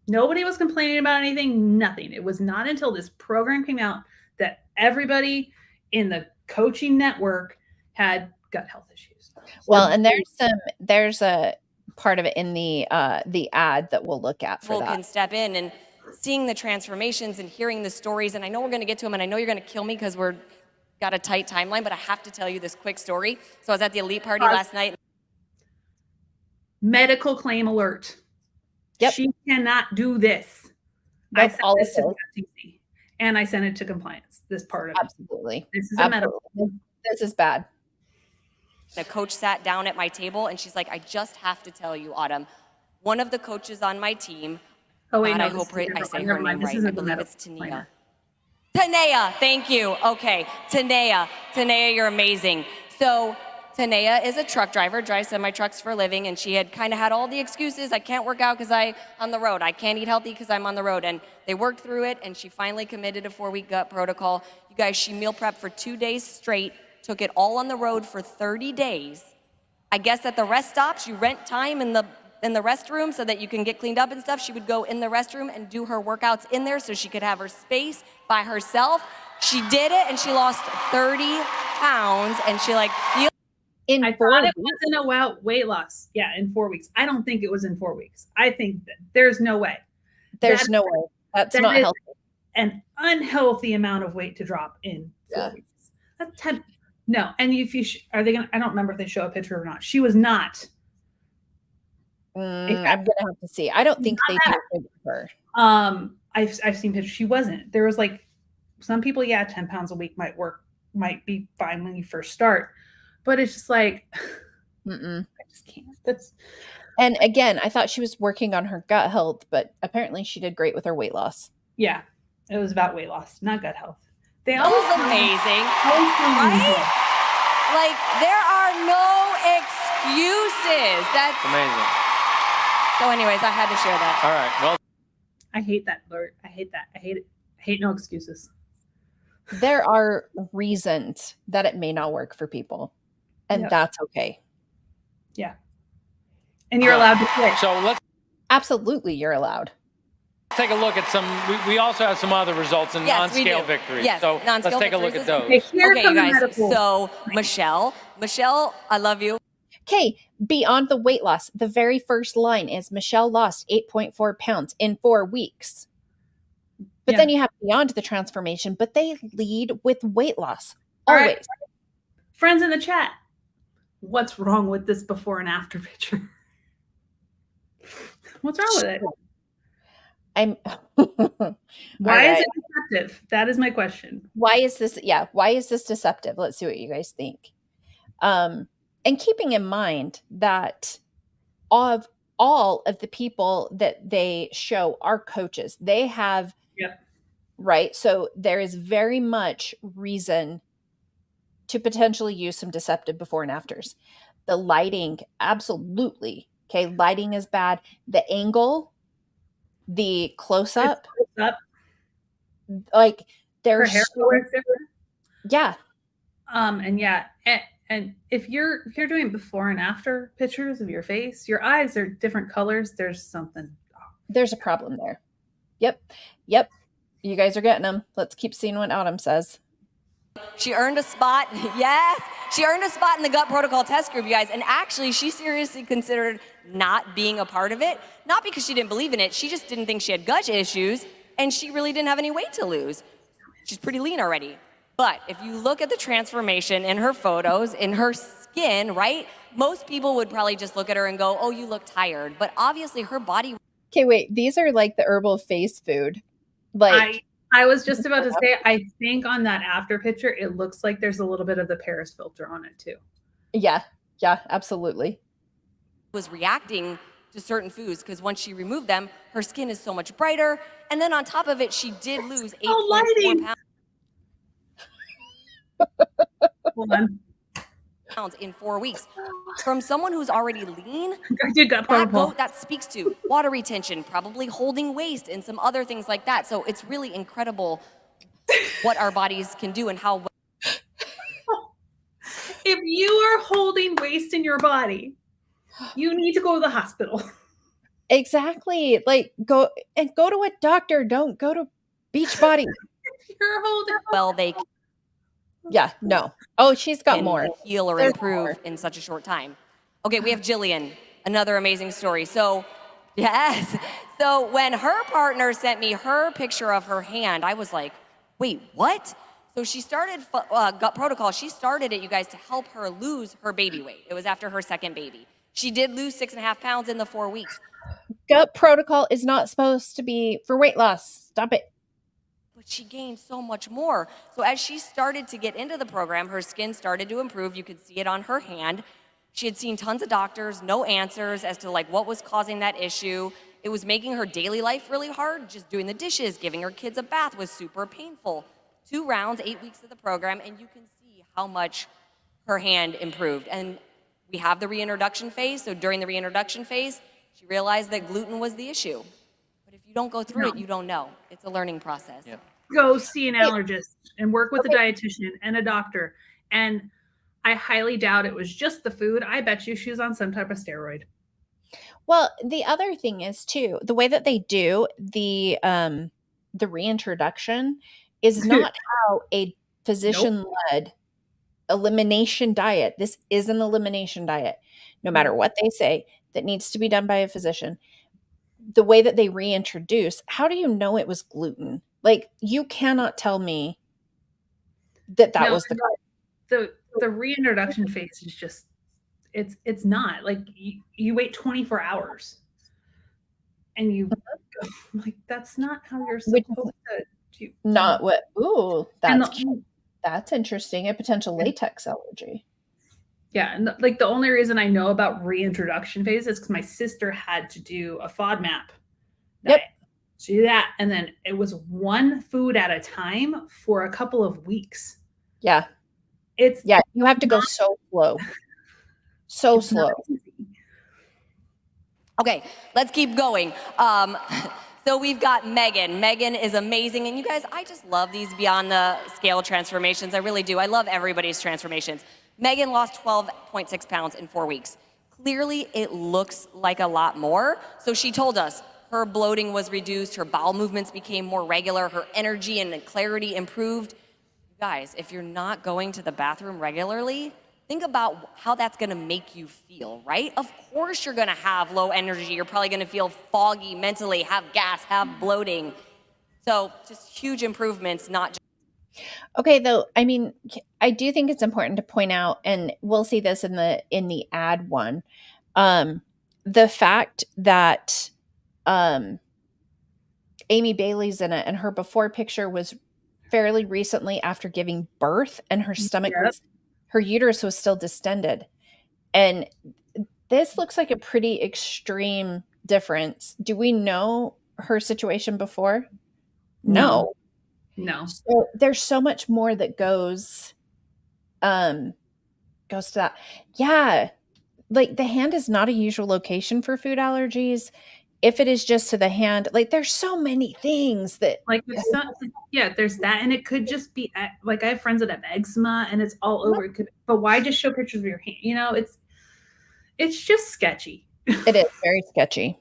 Nobody was complaining about anything, nothing. It was not until this program came out that everybody in the coaching network had gut health issues. Well, and there's a part of it in the ad that we'll look at for that. Can step in and seeing the transformations and hearing the stories. And I know we're going to get to them, and I know you're going to kill me because we're got a tight timeline, but I have to tell you this quick story. So I was at the elite party last night. Medical claim alert. Yep. She cannot do this. That's all this to the FCC, and I sent it to compliance. This part of Absolutely. This is a medical. This is bad. The coach sat down at my table and she's like, I just have to tell you, Autumn, one of the coaches on my team. Oh wait, no, I hope I say her name right. I believe it's Tania. Tanea, thank you. Okay, Tanea, you're amazing. So Tanea is a truck driver, drives semi-trucks for a living, and she had kind of had all the excuses. I can't work out because I'm on the road. I can't eat healthy because I'm on the road. And they worked through it, and she finally committed a 4-week gut protocol. You guys, she meal prepped for 2 days straight, took it all on the road for 30 days. I guess at the rest stops, you rent time in the restroom so that you can get cleaned up and stuff. She would go in the restroom and do her workouts in there so she could have her space by herself. She did it, and she lost 30 pounds, and she I thought it was in a weight loss. Yeah, in 4 weeks. I don't think it was in 4 weeks. I think that there's no way. There's no way. That's not healthy. An unhealthy amount of weight to drop in 4 weeks. That's 10. No, and if you are they gonna? I don't remember if they show a picture or not. She was not. I'm gonna have to see. I don't think they do her. I've seen pictures. She wasn't. There was like some people. Yeah, 10 pounds a week might be fine when you first start. But it's just like, I just can't. And again, I thought she was working on her gut health, but apparently she did great with her weight loss. Yeah, it was about weight loss, not gut health. That was amazing, right? Like, there are no excuses. That's amazing. So anyways, I had to share that. All right, well. I hate that, Lord. I hate that. I hate it. I hate no excuses. There are reasons that it may not work for people. And that's okay. Yeah. And you're allowed to quit. So let's absolutely, you're allowed. Take a look at some. We also have some other results in non-scale victories. Yes, so let's take a look at those. Okay, you guys. So Michelle, I love you. Okay, beyond the weight loss, the very first line is Michelle lost 8.4 pounds in 4 weeks. But then you have beyond the transformation, but they lead with weight loss. All Always. right. Friends in the chat, what's wrong with this before and after picture? What's wrong with it? I'm Why is it deceptive? That is my question. Why is this deceptive? Let's see what you guys think. And keeping in mind that all of the people that they show are coaches. They have right. So there is very much reason to potentially use some deceptive before and afters. The lighting, absolutely. Okay, lighting is bad. The angle, the close up, like there's her hair color is different. Yeah. And if you're doing before and after pictures of your face, your eyes are different colors. There's something. There's a problem there. Yep. You guys are getting them. Let's keep seeing what Autumn says. She earned a spot. Yes. She earned a spot in the gut protocol test group, you guys. And actually, she seriously considered not being a part of it. Not because she didn't believe in it. She just didn't think she had gut issues. And she really didn't have any weight to lose. She's pretty lean already. But if you look at the transformation in her photos, in her skin, right? Most people would probably just look at her and go, oh, you look tired. But obviously her body. Okay, wait. These are like the herbal face food. Like I was just about to say, I think on that after picture, it looks like there's a little bit of the Paris filter on it too. Yeah, absolutely. Was reacting to certain foods because once she removed them, her skin is so much brighter. And then on top of it, she did lose 8.4 pounds. Hold on. Pounds in 4 weeks. From someone who's already lean, that speaks to water retention, probably holding waist and some other things like that. So it's really incredible what our bodies can do and how. If you are holding waste in your body, you need to go to the hospital. Exactly. Like go to a doctor. Don't go to Beachbody. You're holding. Well, they. Yeah, no. Oh, she's got more. Heal or improve in such a short time. Okay, we have Jillian, another amazing story. So, yes. So when her partner sent me her picture of her hand, I was like, wait, what? So she started gut protocol. She started it, you guys, to help her lose her baby weight. It was after her second baby. She did lose 6.5 pounds in the 4 weeks. Gut protocol is not supposed to be for weight loss. Stop it. But she gained so much more. So as she started to get into the program, her skin started to improve. You could see it on her hand. She had seen tons of doctors, no answers as to like what was causing that issue. It was making her daily life really hard. Just doing the dishes, giving her kids a bath was super painful. 2 rounds, 8 weeks of the program, and you can see how much her hand improved. And we have the reintroduction phase. So during the reintroduction phase, she realized that gluten was the issue. But if you don't go through it, you don't know. It's a learning process. Yep. Go see an allergist and work with a dietitian and a doctor. And I highly doubt it was just the food. I bet you she was on some type of steroid. Well, the other thing is too, the way that they do the reintroduction is not how a physician-led elimination diet. This is an elimination diet. No matter what they say, that needs to be done by a physician. The way that they reintroduce, how do you know it was gluten? Like, you cannot tell me that was the reintroduction phase is just it's not like you wait 24 hours and you like that's not how you're supposed to do. Not what that's interesting. A potential latex allergy. Yeah, and the only reason I know about reintroduction phase is because my sister had to do a FODMAP diet. Yep. She did that, and then it was one food at a time for a couple of weeks. Yeah. You have to go so slow. So slow. Okay, let's keep going. So we've got Megan. Megan is amazing. And you guys, I just love these beyond the scale transformations. I really do. I love everybody's transformations. Megan lost 12.6 pounds in 4 weeks. Clearly, it looks like a lot more. So she told us her bloating was reduced, her bowel movements became more regular, her energy and clarity improved. You guys, if you're not going to the bathroom regularly, think about how that's going to make you feel, right? Of course you're going to have low energy. You're probably going to feel foggy mentally, have gas, have bloating. So just huge improvements, not just Okay, though, I mean, I do think it's important to point out, and we'll see this in the ad one, um, the fact that Amy Bailey's in it, and her before picture was fairly recently after giving birth, and her stomach Yep. her uterus was still distended. And this looks like a pretty extreme difference. Do we know her situation before? No. No. So there's so much more that goes to that. Yeah. Like the hand is not a usual location for food allergies. If it is just to the hand, like there's so many things that Like if there's that, and it could just be like I have friends that have eczema, and it's all over. But why just show pictures of your hand? It's just sketchy. it is very sketchy.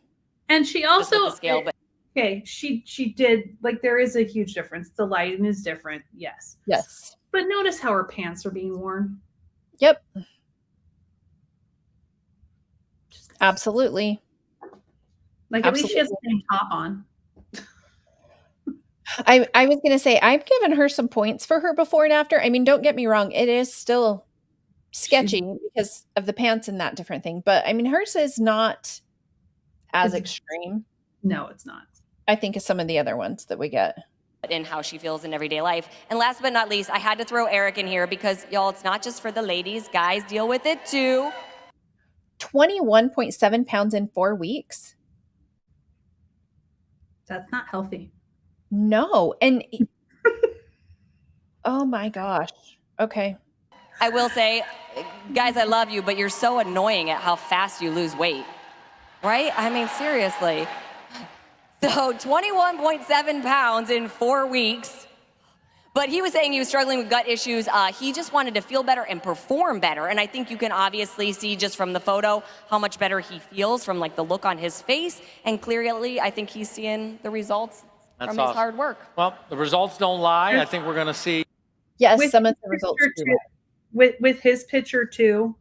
And she with also the scale, but okay, she did like there is a huge difference. The lighting is different, yes. Yes. But notice how her pants are being worn. Yep. Absolutely. Like at least she has the same top on. I was going to say, I've given her some points for her before and after. I mean, don't get me wrong. It is still sketchy because of the pants and that different thing. But I mean, hers is not as extreme. No, it's not. I think as some of the other ones that we get. in how she feels in everyday life. And last but not least, I had to throw Eric in here because, y'all, it's not just for the ladies. Guys deal with it too. 21.7 pounds in 4 weeks. That's not healthy. No. And oh my gosh. Okay. I will say, guys, I love you, but you're so annoying at how fast you lose weight. Right? I mean, seriously. So 21.7 pounds in 4 weeks. But he was saying he was struggling with gut issues. He just wanted to feel better and perform better. And I think you can obviously see just from the photo how much better he feels from like the look on his face. And clearly, I think he's seeing the results from his hard work. Well, the results don't lie. I think we're going to see. Yes, With some of the results do too, with his picture too,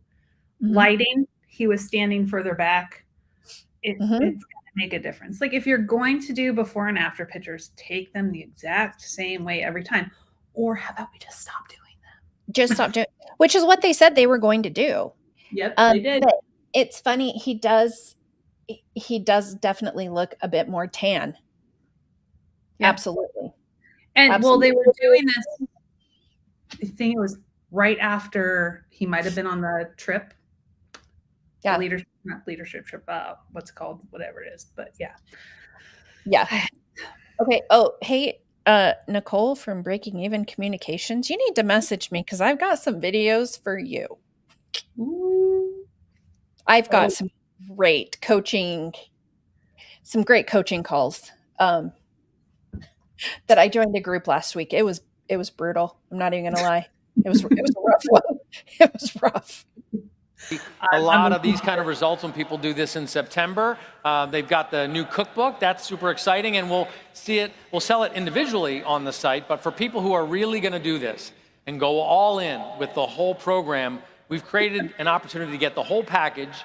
Mhm. lighting, he was standing further back. It's going to make a difference. Like if you're going to do before and after pictures, take them the exact same way every time. Or how about we just stop doing that? Just stop doing, which is what they said they were going to do. Yep, they did. But it's funny. He does definitely look a bit more tan. Yep. Absolutely. And Absolutely. well, they were doing this. I think it was right after he might have been on the trip. Yeah. Not leadership trip. What's it called? Whatever it is. But yeah. Yeah. Okay. Oh, hey, Nicole from Breaking Even Communications, you need to message me because I've got some videos for you. Ooh. I've got some great coaching calls that I joined a group last week. It was brutal. I'm not even gonna lie. It was a rough one. It was rough. A lot of these kind of results when people do this in September. They've got the new cookbook. That's super exciting, and we'll sell it individually on the site. But for people who are really going to do this and go all in with the whole program, we've created an opportunity to get the whole package,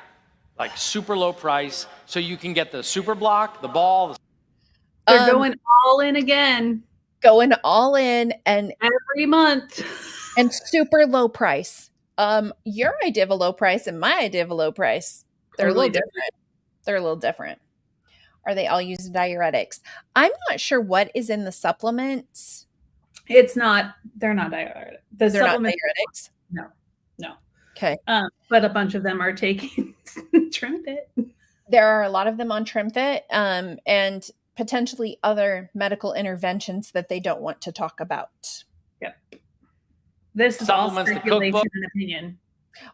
like super low price, so you can get the super block, the ball. They're going all in again. Going all in and every month. And super low price. Your idea of a low price and my idea of a low price, they're totally a little different. They're a little different. Are they all using diuretics? I'm not sure what is in the supplements. It's not. They're not diuretics. They're not diuretics. No. Okay. But a bunch of them are taking Trimfit. There are a lot of them on Trimfit, and potentially other medical interventions that they don't want to talk about. Yep. This is all speculation and opinion.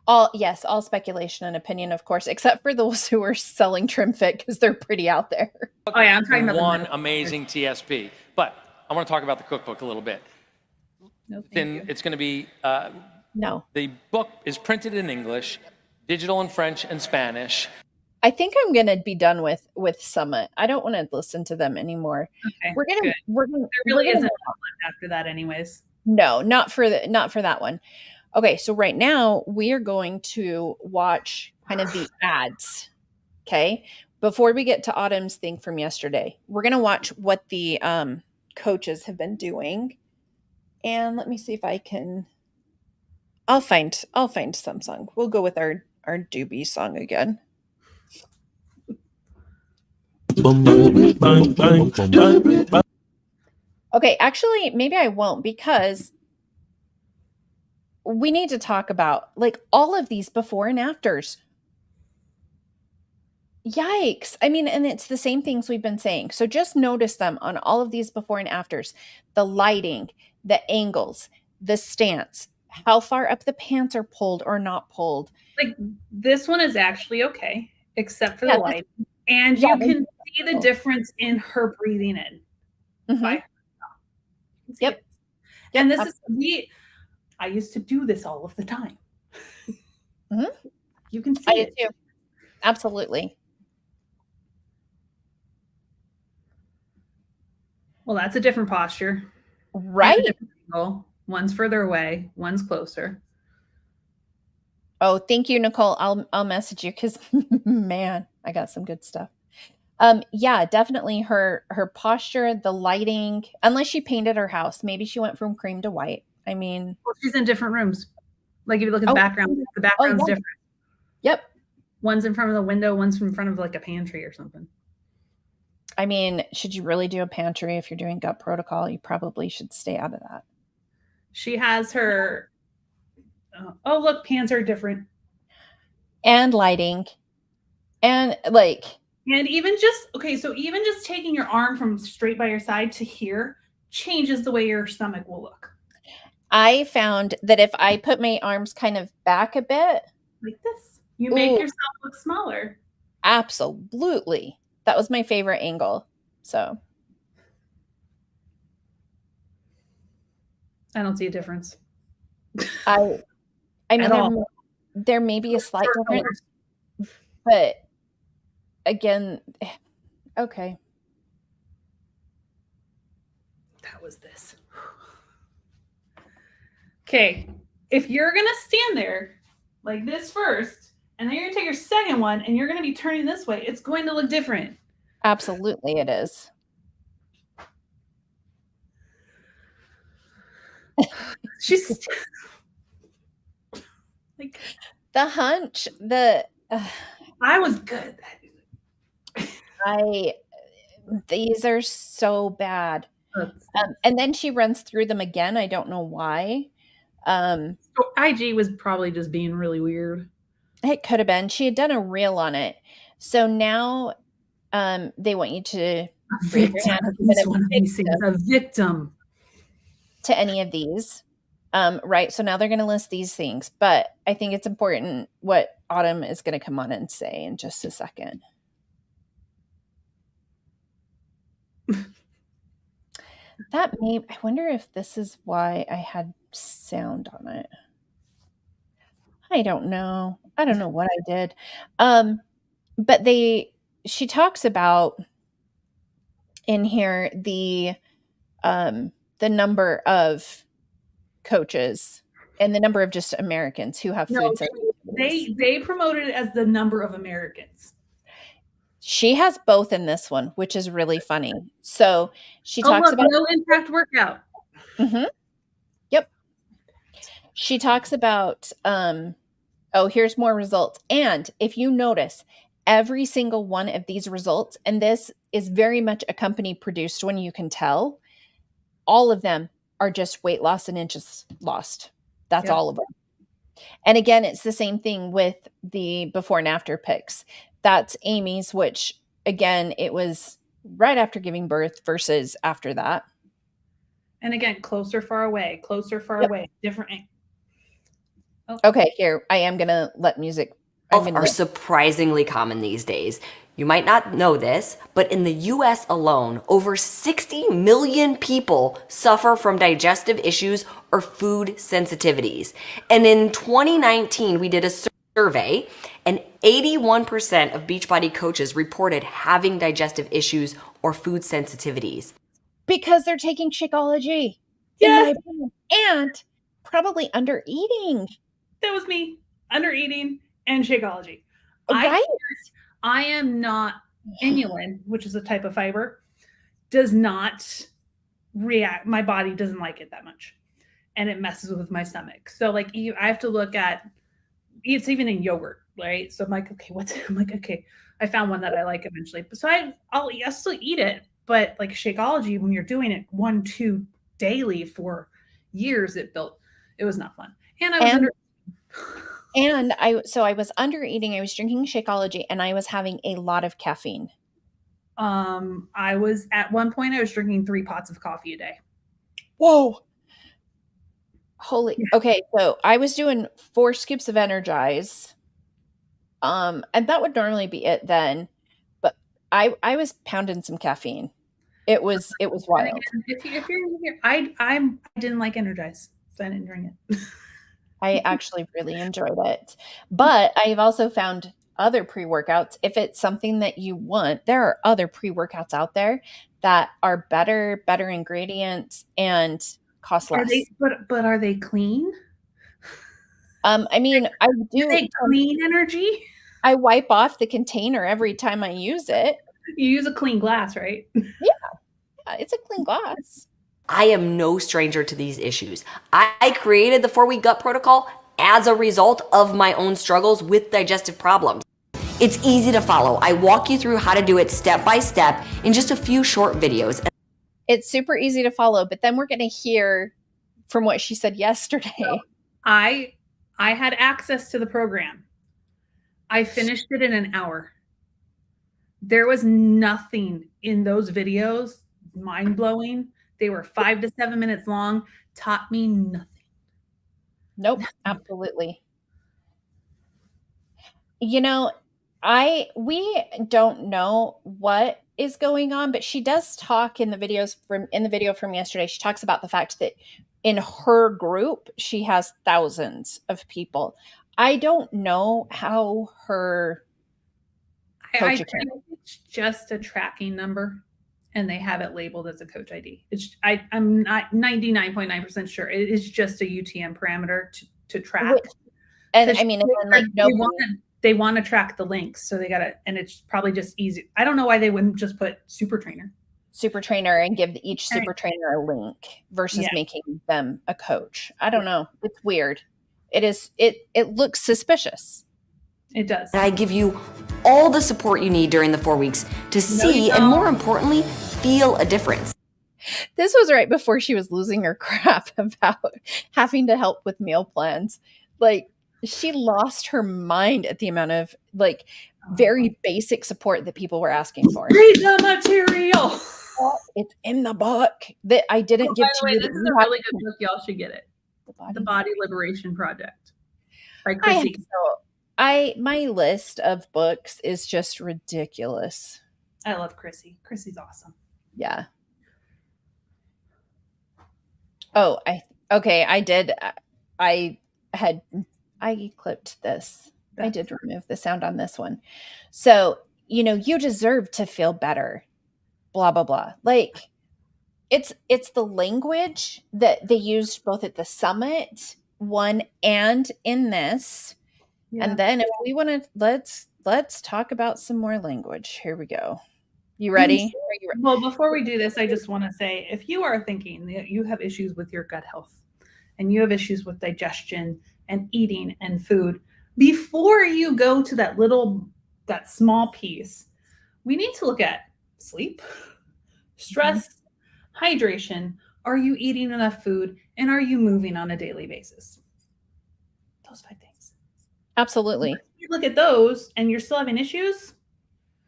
All speculation and opinion, of course, except for those who are selling Trimfit because they're pretty out there. Oh yeah, I'm talking about one amazing TSP. But I want to talk about the cookbook a little bit. No, it's going to be no. The book is printed in English, digital in French and Spanish. I think I'm going to be done with Summit. I don't want to listen to them anymore. Okay, we're gonna there really isn't after that, anyways. No, not for that one. Okay, so right now we are going to watch kind of the ads. Okay. Before we get to Autumn's thing from yesterday, we're going to watch what the coaches have been doing. And let me see if I can I'll find some song. We'll go with our doobie song again. Okay, actually maybe I won't, because we need to talk about like all of these before and afters. Yikes. I mean, and it's the same things we've been saying. So just notice them on all of these before and afters. The lighting, the angles, the stance, how far up the pants are pulled or not pulled. Like this one is actually okay, except for Yeah, the light. And yeah, you can see the difference in her breathing in. Mhm. By her. You can see Yep. it. Yep, And this is I used to do this all of the time. Mhm. You can see I do it. too. Absolutely. Well, that's a different posture. And a Right. different angle. One's further away, one's closer. Oh, thank you, Nicole. I'll message you because man, I got some good stuff. Yeah, definitely her posture, the lighting, unless she painted her house. Maybe she went from cream to white. I mean, Well, she's in different rooms. Like if you look at the oh, background, the oh background's yeah. different. Yep. One's in front of the window, one's in front of like a pantry or something. I mean, should you really do a pantry if you're doing gut protocol? You probably should stay out of that. She has her oh look, pants are different. And lighting. And like And even just okay, so even just taking your arm from straight by your side to here changes the way your stomach will look. I found that if I put my arms kind of back a bit, Like this. You make ooh, yourself look smaller. absolutely. That was my favorite angle. So I don't see a difference. I mean, At all. there may be a slight Hair difference, colors. but again, okay. That was this. Okay, if you're gonna stand there like this first, and then you're gonna take your second one, and you're gonna be turning this way, it's going to look different. Absolutely it is. She's like, The hunch, I was good. these are so bad. And then she runs through them again. I don't know why. So IG was probably just being really weird. It could have been. She had done a reel on it. So now they want you to raise your hand if you've been a victim A victim. to any of these. Right. So now they're going to list these things. But I think it's important what Autumn is going to come on and say in just a second. I wonder if this is why I had sound on it. I don't know. I don't know what I did. But she talks about in here the number of coaches and the number of just Americans who have food sensitivities. They promoted it as the number of Americans. She has both in this one, which is really funny. So she talks about low impact workout. Mm-hmm. Yep. She talks about here's more results. And if you notice, every single one of these results, and this is very much a company produced one, you can tell, all of them are just weight loss and inches lost. That's all of them. And again, it's the same thing with the before and after pics. That's Amy's, which again, it was right after giving birth versus after that. And again, closer, far away, away, different. Oh. Okay, here, I am going to let music. Are surprisingly common these days. You might not know this, but in the US alone, over 60 million people suffer from digestive issues or food sensitivities. And in 2019, we did a survey, and 81% of Beachbody coaches reported having digestive issues or food sensitivities. Because they're taking Shakeology. Yes. And Probably under eating. That was me. Under eating and Shakeology. Right? I am not inulin, which is a type of fiber, does not react. My body doesn't like it that much, and it messes with my stomach. So like I have to look at it's even in yogurt, right? So I'm like, okay, I'm like, okay, I found one that I like eventually. So I'll still eat it, but like Shakeology, when you're doing it 1-2 daily for years, it was not fun, and I was under. And I was under eating. I was drinking Shakeology, and I was having a lot of caffeine. I was at one point I was drinking 3 pots of coffee a day. Whoa. Holy. Okay, so I was doing 4 scoops of Energize. And that would normally be it then, but I was pounding some caffeine. It was wild. If you're here, I didn't like Energize, so I didn't drink it. I actually really enjoyed it. But I've also found other pre-workouts. If it's something that you want, there are other pre-workouts out there that are better ingredients and cost less. But are they clean? I mean, I do they clean energy? I wipe off the container every time I use it. You use a clean glass, right? Yeah, it's a clean glass. I am no stranger to these issues. I created the 4-week gut protocol as a result of my own struggles with digestive problems. It's easy to follow. I walk you through how to do it step by step in just a few short videos. It's super easy to follow, but then we're going to hear from what she said yesterday. I had access to the program. I finished it in an hour. There was nothing in those videos mind-blowing. They were 5 to 7 minutes long, taught me nothing. Nope, absolutely. You know, we don't know what is going on, but she does talk in the video from yesterday. She talks about the fact that in her group, she has thousands of people. I don't know how her I think it's just a tracking number, and they have it labeled as a coach ID. I'm not 99.9% sure. It is just a UTM parameter to track. And I mean, like they want to track the links, so they got to, and it's probably just easy. I don't know why they wouldn't just put super trainer, and give each super trainer a link versus making them a coach. I don't know. It's weird. It looks suspicious. It does. And I give you all the support you need during the 4 weeks to see and, more importantly, feel a difference. This was right before she was losing her crap about having to help with meal plans. Like, she lost her mind at the amount of very basic support that people were asking for. Read the material. It's in the book that I didn't give to you. This is a really good book. Y'all should get it. The Body Liberation Project by Chrissy. My list of books is just ridiculous. I love Chrissy. Chrissy's awesome. Yeah. Oh, I clipped this. I did remove the sound on this one. So, you deserve to feel better. Blah, blah, blah. Like, it's the language that they used both at the summit one and in this. Yeah. And then if we want to, let's talk about some more language. Here we go. You ready? Well, before we do this, I just want to say, if you are thinking that you have issues with your gut health and you have issues with digestion and eating and food, before you go to that small piece, we need to look at sleep, stress, hydration. Are you eating enough food? And are you moving on a daily basis? Those 5 things. Absolutely. If you look at those and you're still having issues,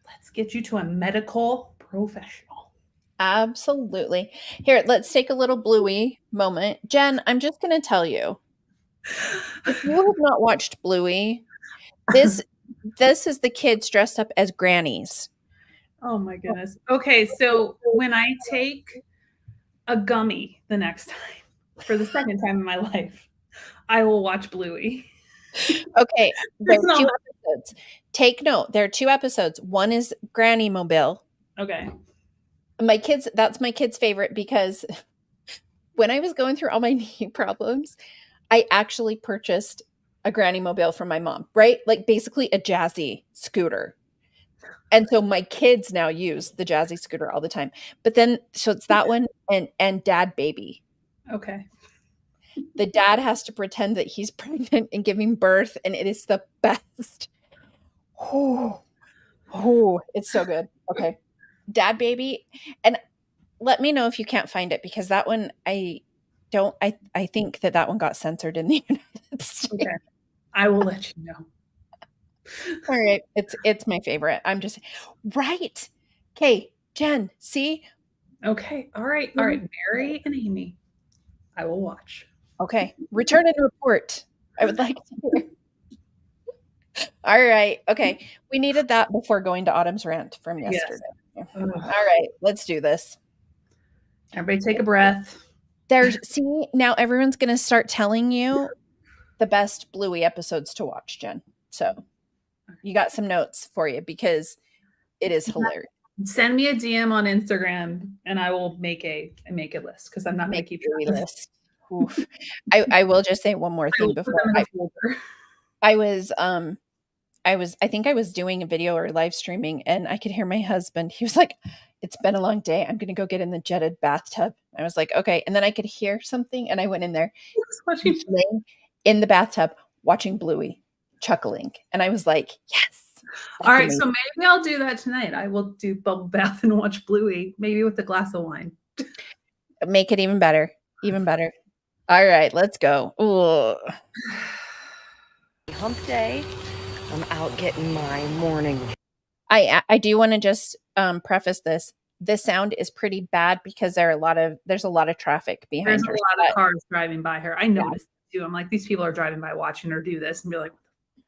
let's get you to a medical professional. Absolutely. Here, let's take a little Bluey moment. Jen, I'm just going to tell you, if you have not watched Bluey, this is the kids dressed up as grannies. Oh my goodness. Okay, so when I take a gummy the next time, for the second time in my life, I will watch Bluey. Okay, there are 2 episodes. Take note, there are 2 episodes. One is Granny Mobile. Okay. That's my kid's favorite, because when I was going through all my knee problems, I actually purchased a granny mobile from my mom, right? Like basically a jazzy scooter. And so my kids now use the jazzy scooter all the time. But then so it's that one and dad baby. Okay. The dad has to pretend that he's pregnant and giving birth, and it is the best. Oh, it's so good. Okay. Dad baby. And let me know if you can't find it because that one I think that one got censored in the United States. Okay. I will let you know. All right. It's my favorite. I'm just right. Okay, Jen, see? Okay. All right. All right. Mary and Amy. I will watch. Okay. Return and report. I would like to hear. All right. Okay. We needed that before going to Autumn's rant from Yes. yesterday. All right. Let's do this. Everybody take a breath. See, now everyone's going to start telling you the best Bluey episodes to watch, Jen. So you got some notes for you because it is hilarious. Send me a DM on Instagram and I will make a list because I'm not going to keep Bluey track of it. list. Oof. I will just say one more thing before I think I was doing a video or live streaming and I could hear my husband. He was like, "It's been a long day. I'm going to go get in the jetted bathtub." I was like, "Okay." And then I could hear something and I went in there. He's laying in the bathtub watching Bluey, chuckling. And I was like, "Yes." All right, so maybe I'll do that tonight. I will do bubble bath and watch Bluey, maybe with a glass of wine. Make it even better. Even better. All right, let's go. Ooh. Hump day. I'm out getting my morning. I do want to just preface this. The sound is pretty bad because there's a lot of traffic behind There's her. a lot of cars driving by her. I noticed it too. I'm like, these people are driving by watching her do this and be like, what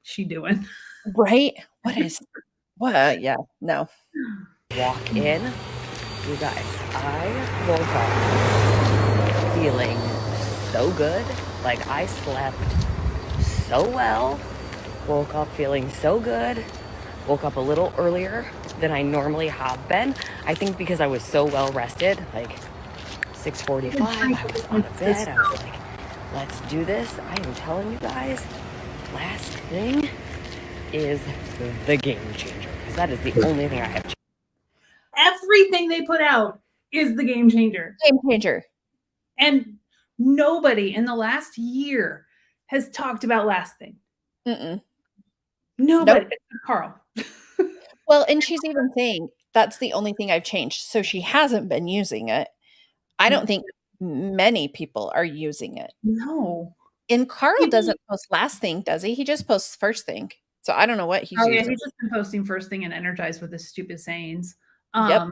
is she doing? Right? What? Yeah, no. Walk in. You guys, I woke up feeling so good. Like I slept so well. Woke up feeling so good. Woke up a little earlier than I normally have been. I think because I was so well rested, like 6:45, I was out of bed. I was like, let's do this. I am telling you guys, last thing is the game changer. Because that is the only thing I have. Everything they put out is the game changer. Game changer. And nobody in the last year has talked about last thing. Mm-mm. Nobody. Nope. Carl. Well, and she's even saying that's the only thing I've changed. So she hasn't been using it. I don't think many people are using it. No. And Carl doesn't post last thing, does he? He just posts first thing. So I don't know what he's using. Yeah, he's just been posting first thing and energized with his stupid sayings. Yep.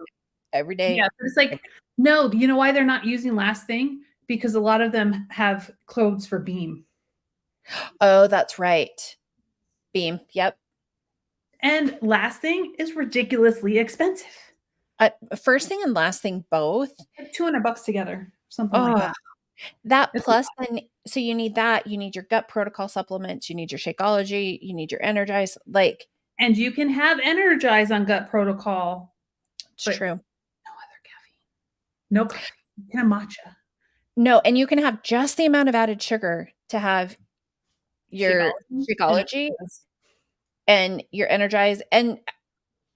Every day. Yeah, but it's like, no, you know why they're not using last thing? Because a lot of them have codes for Beam. Oh, that's right. Beam. Yep. And last thing is ridiculously expensive. First thing and last thing both. Like $200 together, something like that. That plus then, so you need that. You need your gut protocol supplements. You need your Shakeology. You need your Energize. And you can have Energize on gut protocol. It's true. No other caffeine. No coffee. You can have matcha. No, and you can have just the amount of added sugar to have your Shakeology and your Energize and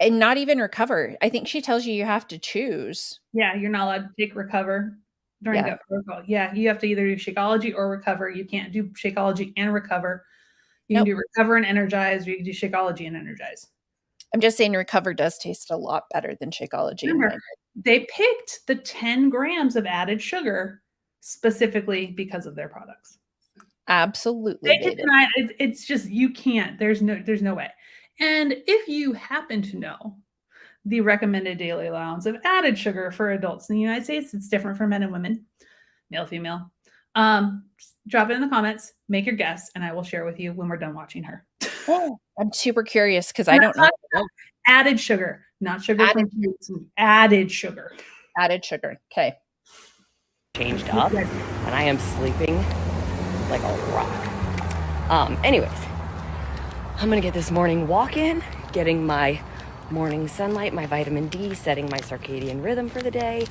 not even Recover. I think she tells you have to choose. Yeah, you're not allowed to take Recover during gut protocol. Yeah, you have to either do Shakeology or Recover. You can't do Shakeology and Recover. You can do Recover and Energize, or you can do Shakeology and Energize. I'm just saying Recover does taste a lot better than Shakeology. Remember, they picked the 10 grams of added sugar specifically because of their products. Absolutely. It's just, you can't. There's no way. And if you happen to know the recommended daily allowance of added sugar for adults in the United States, it's different for men and women, male, female. Drop it in the comments, make your guess, and I will share with you when we're done watching her. Oh, I'm super curious because I don't know. Added sugar, not sugar from fruits. Added sugar. Added sugar. Okay. Changed up, and I am sleeping like a rock. Anyways, I'm gonna get this morning walk in, getting my morning sunlight, my vitamin D, setting my circadian rhythm for the day,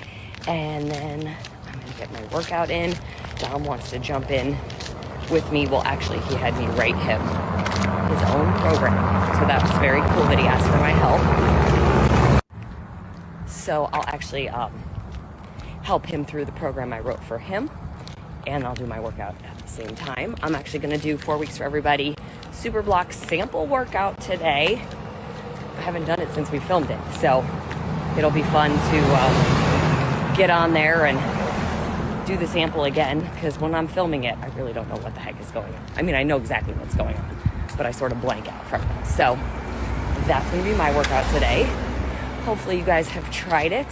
and then I'm gonna get my workout in. Dom wants to jump in with me. Well, actually, he had me write him his own program. So that was very cool that he asked for my help. So I'll actually help him through the program I wrote for him, and I'll do my workout at the same time. I'm actually going to do 4 weeks for everybody super block sample workout today. I haven't done it since we filmed it, so it'll be fun to get on there and do the sample again, because when I'm filming it, I really don't know what the heck is going on. I mean, I know exactly what's going on, but I sort of blank out from it. So that's going to be my workout today. Hopefully you guys have tried it.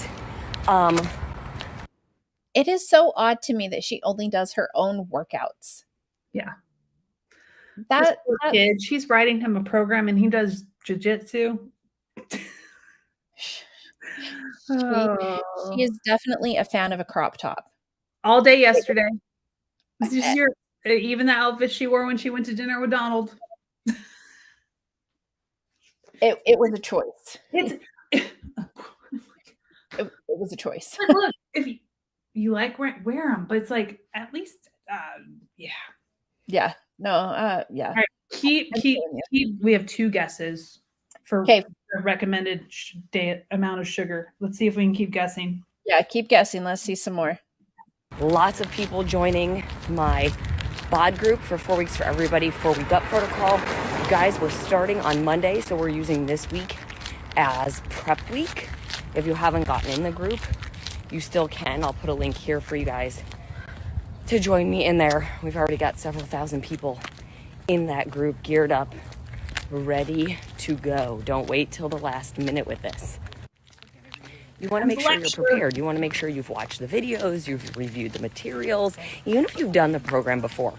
It is so odd to me that she only does her own workouts. Yeah. That poor kid, she's writing him a program and he does jujitsu. she is definitely a fan of a crop top. All day yesterday. This is your even the outfit she wore when she went to dinner with Donald. It was a choice. It was a choice. Like, look, if you like wear them, but it's like at least yeah. No, yeah. All right, keep. We have 2 guesses for recommended amount of sugar. Let's see if we can keep guessing. Yeah, keep guessing. Let's see some more. Lots of people joining my bod group for 4 weeks for everybody 4-week up protocol. You guys, we're starting on Monday, so we're using this week as prep week. If you haven't gotten in the group, you still can. I'll put a link here for you guys to join me in there. We've already got several thousand people in that group geared up, ready to go. Don't wait till the last minute with this. You want to make sure you're prepared. You want to make sure you've watched the videos, you've reviewed the materials, even if you've done the program before.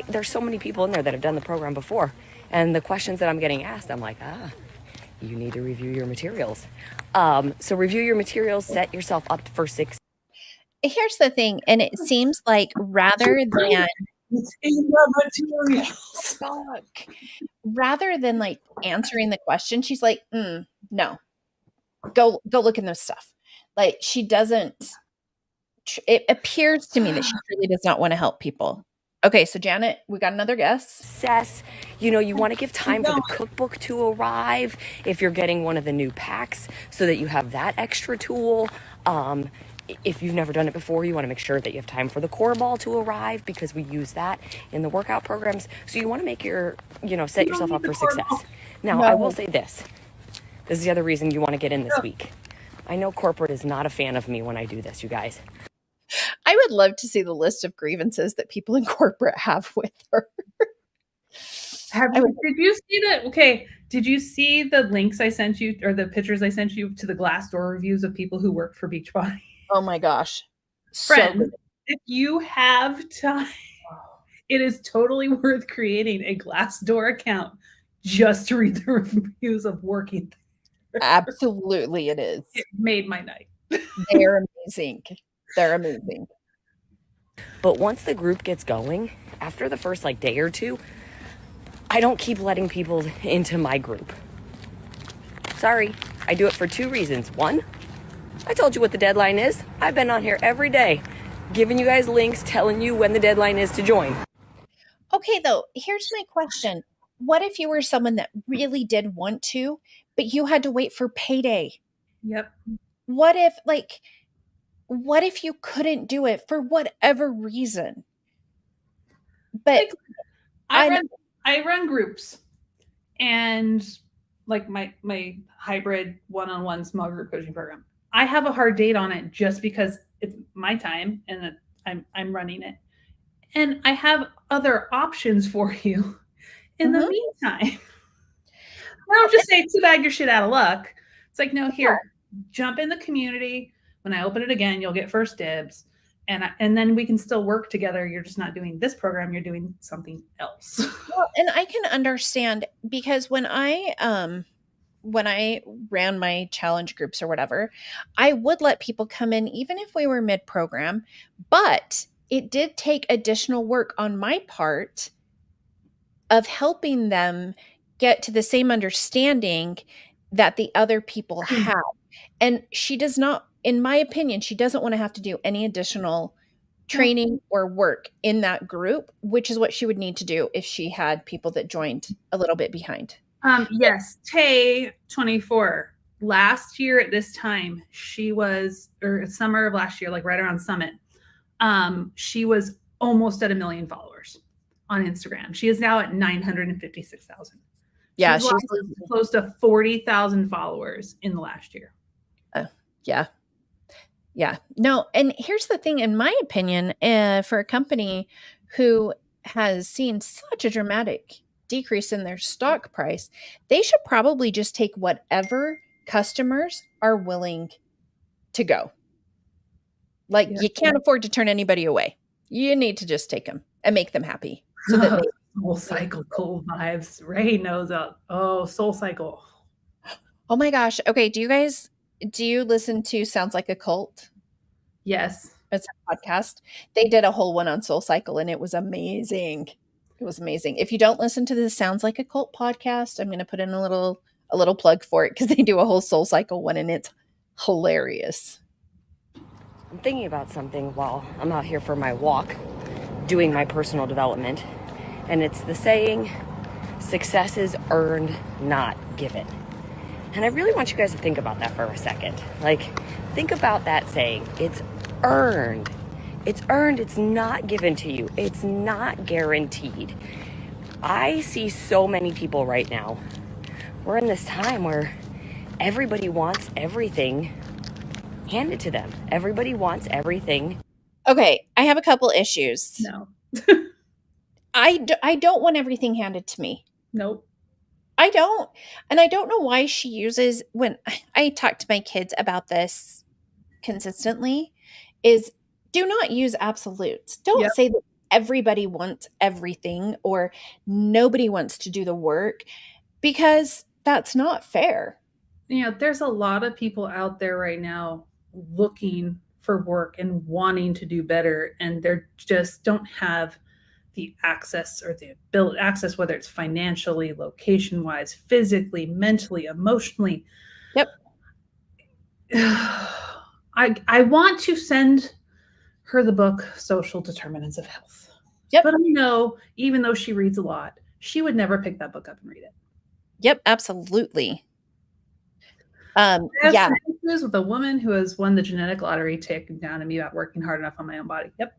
There's so many people in there that have done the program before, and the questions that I'm getting asked, I'm like, you need to review your materials. So review your materials, set yourself up for success. Here's the thing, and it seems like rather than like answering the question, she's like, no, go look in this stuff. Like, she doesn't, it appears to me that she really does not want to help people. Okay, so Janet, we got another guess. You want to give time for the cookbook to arrive if you're getting one of the new packs so that you have that extra tool. If you've never done it before, you want to make sure that you have time for the core ball to arrive, because we use that in the workout programs. So you want to make set yourself up for success. Now, I will say this. This is the other reason you want to get in this week. I know corporate is not a fan of me when I do this, you guys. I would love to see the list of grievances that people in corporate have with her. Did you see that? Okay. Did you see the links I sent you, or the pictures I sent you to the Glassdoor reviews of people who worked for Beachbody? Oh my gosh. Friends, if you have time, it is totally worth creating a Glassdoor account just to read the reviews of working there. Absolutely, it is. It made my night. They're amazing. They're amazing. But once the group gets going, after the first day or 2, I don't keep letting people into my group. Sorry, I do it for 2 reasons. 1, I told you what the deadline is. I've been on here every day, giving you guys links, telling you when the deadline is to join. Okay, though, here's my question. What if you were someone that really did want to, but you had to wait for payday? Yep. What if you couldn't do it for whatever reason? But I run groups, and my hybrid one-on-one small group coaching program. I have a hard date on it just because it's my time and that I'm running it. And I have other options for you in the meantime. I don't just say, too bad, you're shit out of luck. It's like, no, here, jump in the community. When I open it again, you'll get first dibs. And then we can still work together. You're just not doing this program. You're doing something else. Well, and I can understand, because when I ran my challenge groups or whatever, I would let people come in even if we were mid-program, but it did take additional work on my part of helping them get to the same understanding that the other people have. And she does not, in my opinion, she doesn't want to have to do any additional training or work in that group, which is what she would need to do if she had people that joined a little bit behind. Yes, Tay 24. Last year at this time, she was, or summer of last year, like right around Summit, she was almost at 1 million followers on Instagram. She is now at 956,000. Yeah, she's lost close to 40,000 followers in the last year. Yeah. Yeah. No, and here's the thing, in my opinion, for a company who has seen such a dramatic decrease in their stock price, they should probably just take whatever customers are willing to go. Like, you can't afford to turn anybody away. You need to just take them and make them happy so that they Soul Cycle cool vibes. Ray knows that. Oh, Soul Cycle. Oh my gosh. Okay, do you listen to Sounds Like a Cult? Yes. It's a podcast. They did a whole one on Soul Cycle and it was amazing. It was amazing. If you don't listen to the Sounds Like a Cult podcast, I'm going to put in a little plug for it because they do a whole Soul Cycle one and it's hilarious. I'm thinking about something while I'm out here for my walk, doing my personal development, and it's the saying, success is earned, not given. And I really want you guys to think about that for a second. Like, think about that saying. It's earned. It's earned. It's not given to you. It's not guaranteed. I see so many people right now. We're in this time where everybody wants everything handed to them. Everybody wants everything. Okay, I have a couple issues. No. I don't want everything handed to me. Nope. I don't. And I don't know why she uses, when I talk to my kids about this consistently, is do not use absolutes. Don't say that everybody wants everything or nobody wants to do the work, because that's not fair. Yeah, there's a lot of people out there right now looking for work and wanting to do better, and they're just don't have the access or the ability access, whether it's financially, location wise, physically, mentally, emotionally. Yep. I want to send her the book Social Determinants of Health. Yep. But I know, even though she reads a lot, she would never pick that book up and read it. Yep, absolutely. I have Yeah. some issues with a woman who has won the genetic lottery taken down to me about working hard enough on my own body. Yep.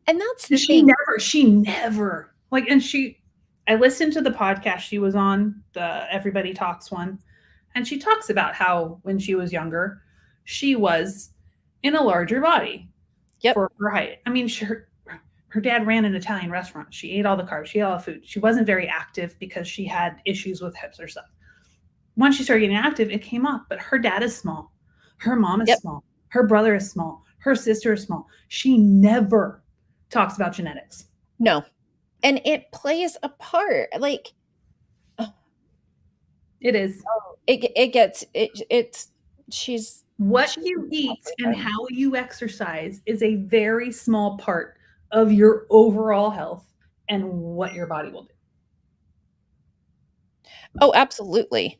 And that's the She thing. never like, and I listened to the podcast she was on, the Everybody Talks one, and she talks about how when she was younger, she was in a larger body for her height. I mean, her dad ran an Italian restaurant. She ate all the carbs. She ate all the food. She wasn't very active because she had issues with hips or stuff. Once she started getting active, it came up. But her dad is small. Her mom is small. Her brother is small. Her sister is small. She never talks about genetics. No. And it plays a part. Like, it is. She's what you eat and how you exercise is a very small part of your overall health and what your body will do. Oh, absolutely.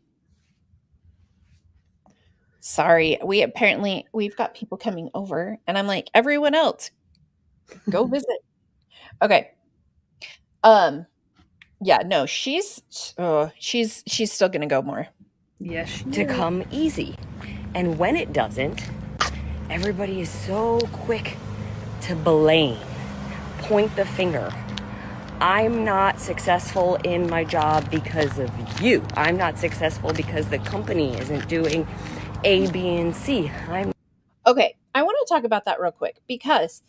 Sorry, we've got people coming over and I'm like, everyone else, go visit. Okay. Yeah, no, she's still gonna go more. Yes, to come easy. And when it doesn't, everybody is so quick to blame, point the finger. I'm not successful in my job because of you. I'm not successful because the company isn't doing A, B, and C. Okay, I want to talk about that real quick because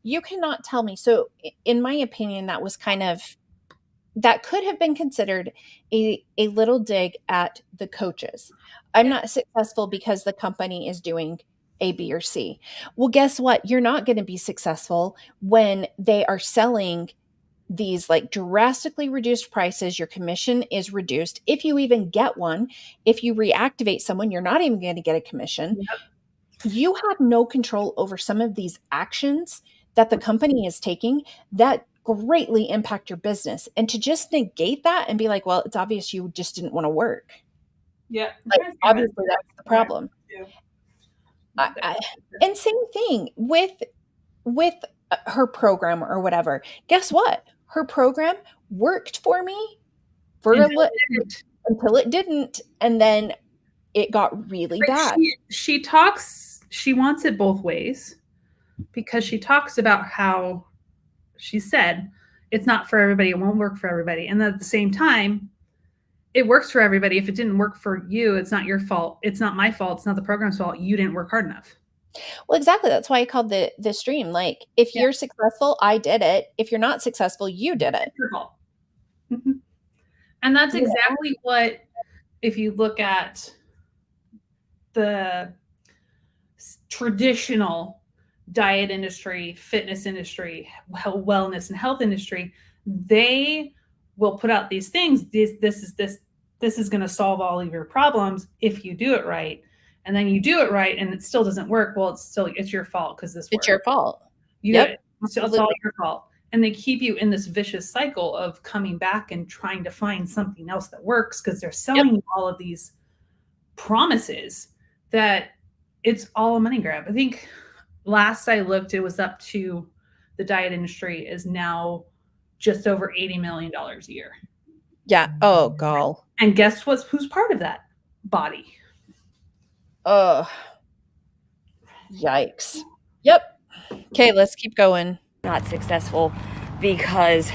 you cannot tell me. So in my opinion, that could have been considered a little dig at the coaches. I'm not successful because the company is doing A, B, or C. Well, guess what? You're not going to be successful when they are selling these like drastically reduced prices. Your commission is reduced. If you even get one, if you reactivate someone, you're not even going to get a commission. Yep. You have no control over some of these actions that the company is taking that greatly impact your business. And to just negate that and be like, well, it's obvious you just didn't want to work. Yeah. Like, obviously that's the problem. And same thing with with her program or whatever. Guess what? Her program worked for me for until it didn't, and then it got really bad. She wants it both ways, because she talks about how she said it's not for everybody, it won't work for everybody. And at the same time, it works for everybody. If it didn't work for you, it's not your fault. It's not my fault. It's not the program's fault. You didn't work hard enough. Well, exactly. That's why I called the stream. Like, if you're successful, I did it. If you're not successful, you did it. It's your fault. Mm-hmm. And that's exactly what, if you look at the traditional diet industry, fitness industry, wellness and health industry, they will put out these things. This is going to solve all of your problems if you do it right. And then you do it right and it still doesn't work. Well, it's your fault because this worked. It's your fault. You did it. It's all your fault. And they keep you in this vicious cycle of coming back and trying to find something else that works, because they're selling you all of these promises that it's all a money grab. I think last I looked, it was up to, the diet industry is now just over $80 million a year. Yeah. Oh, gall. And guess who's part of that body? Oh, yikes. Yep. Okay, let's keep going. Not successful because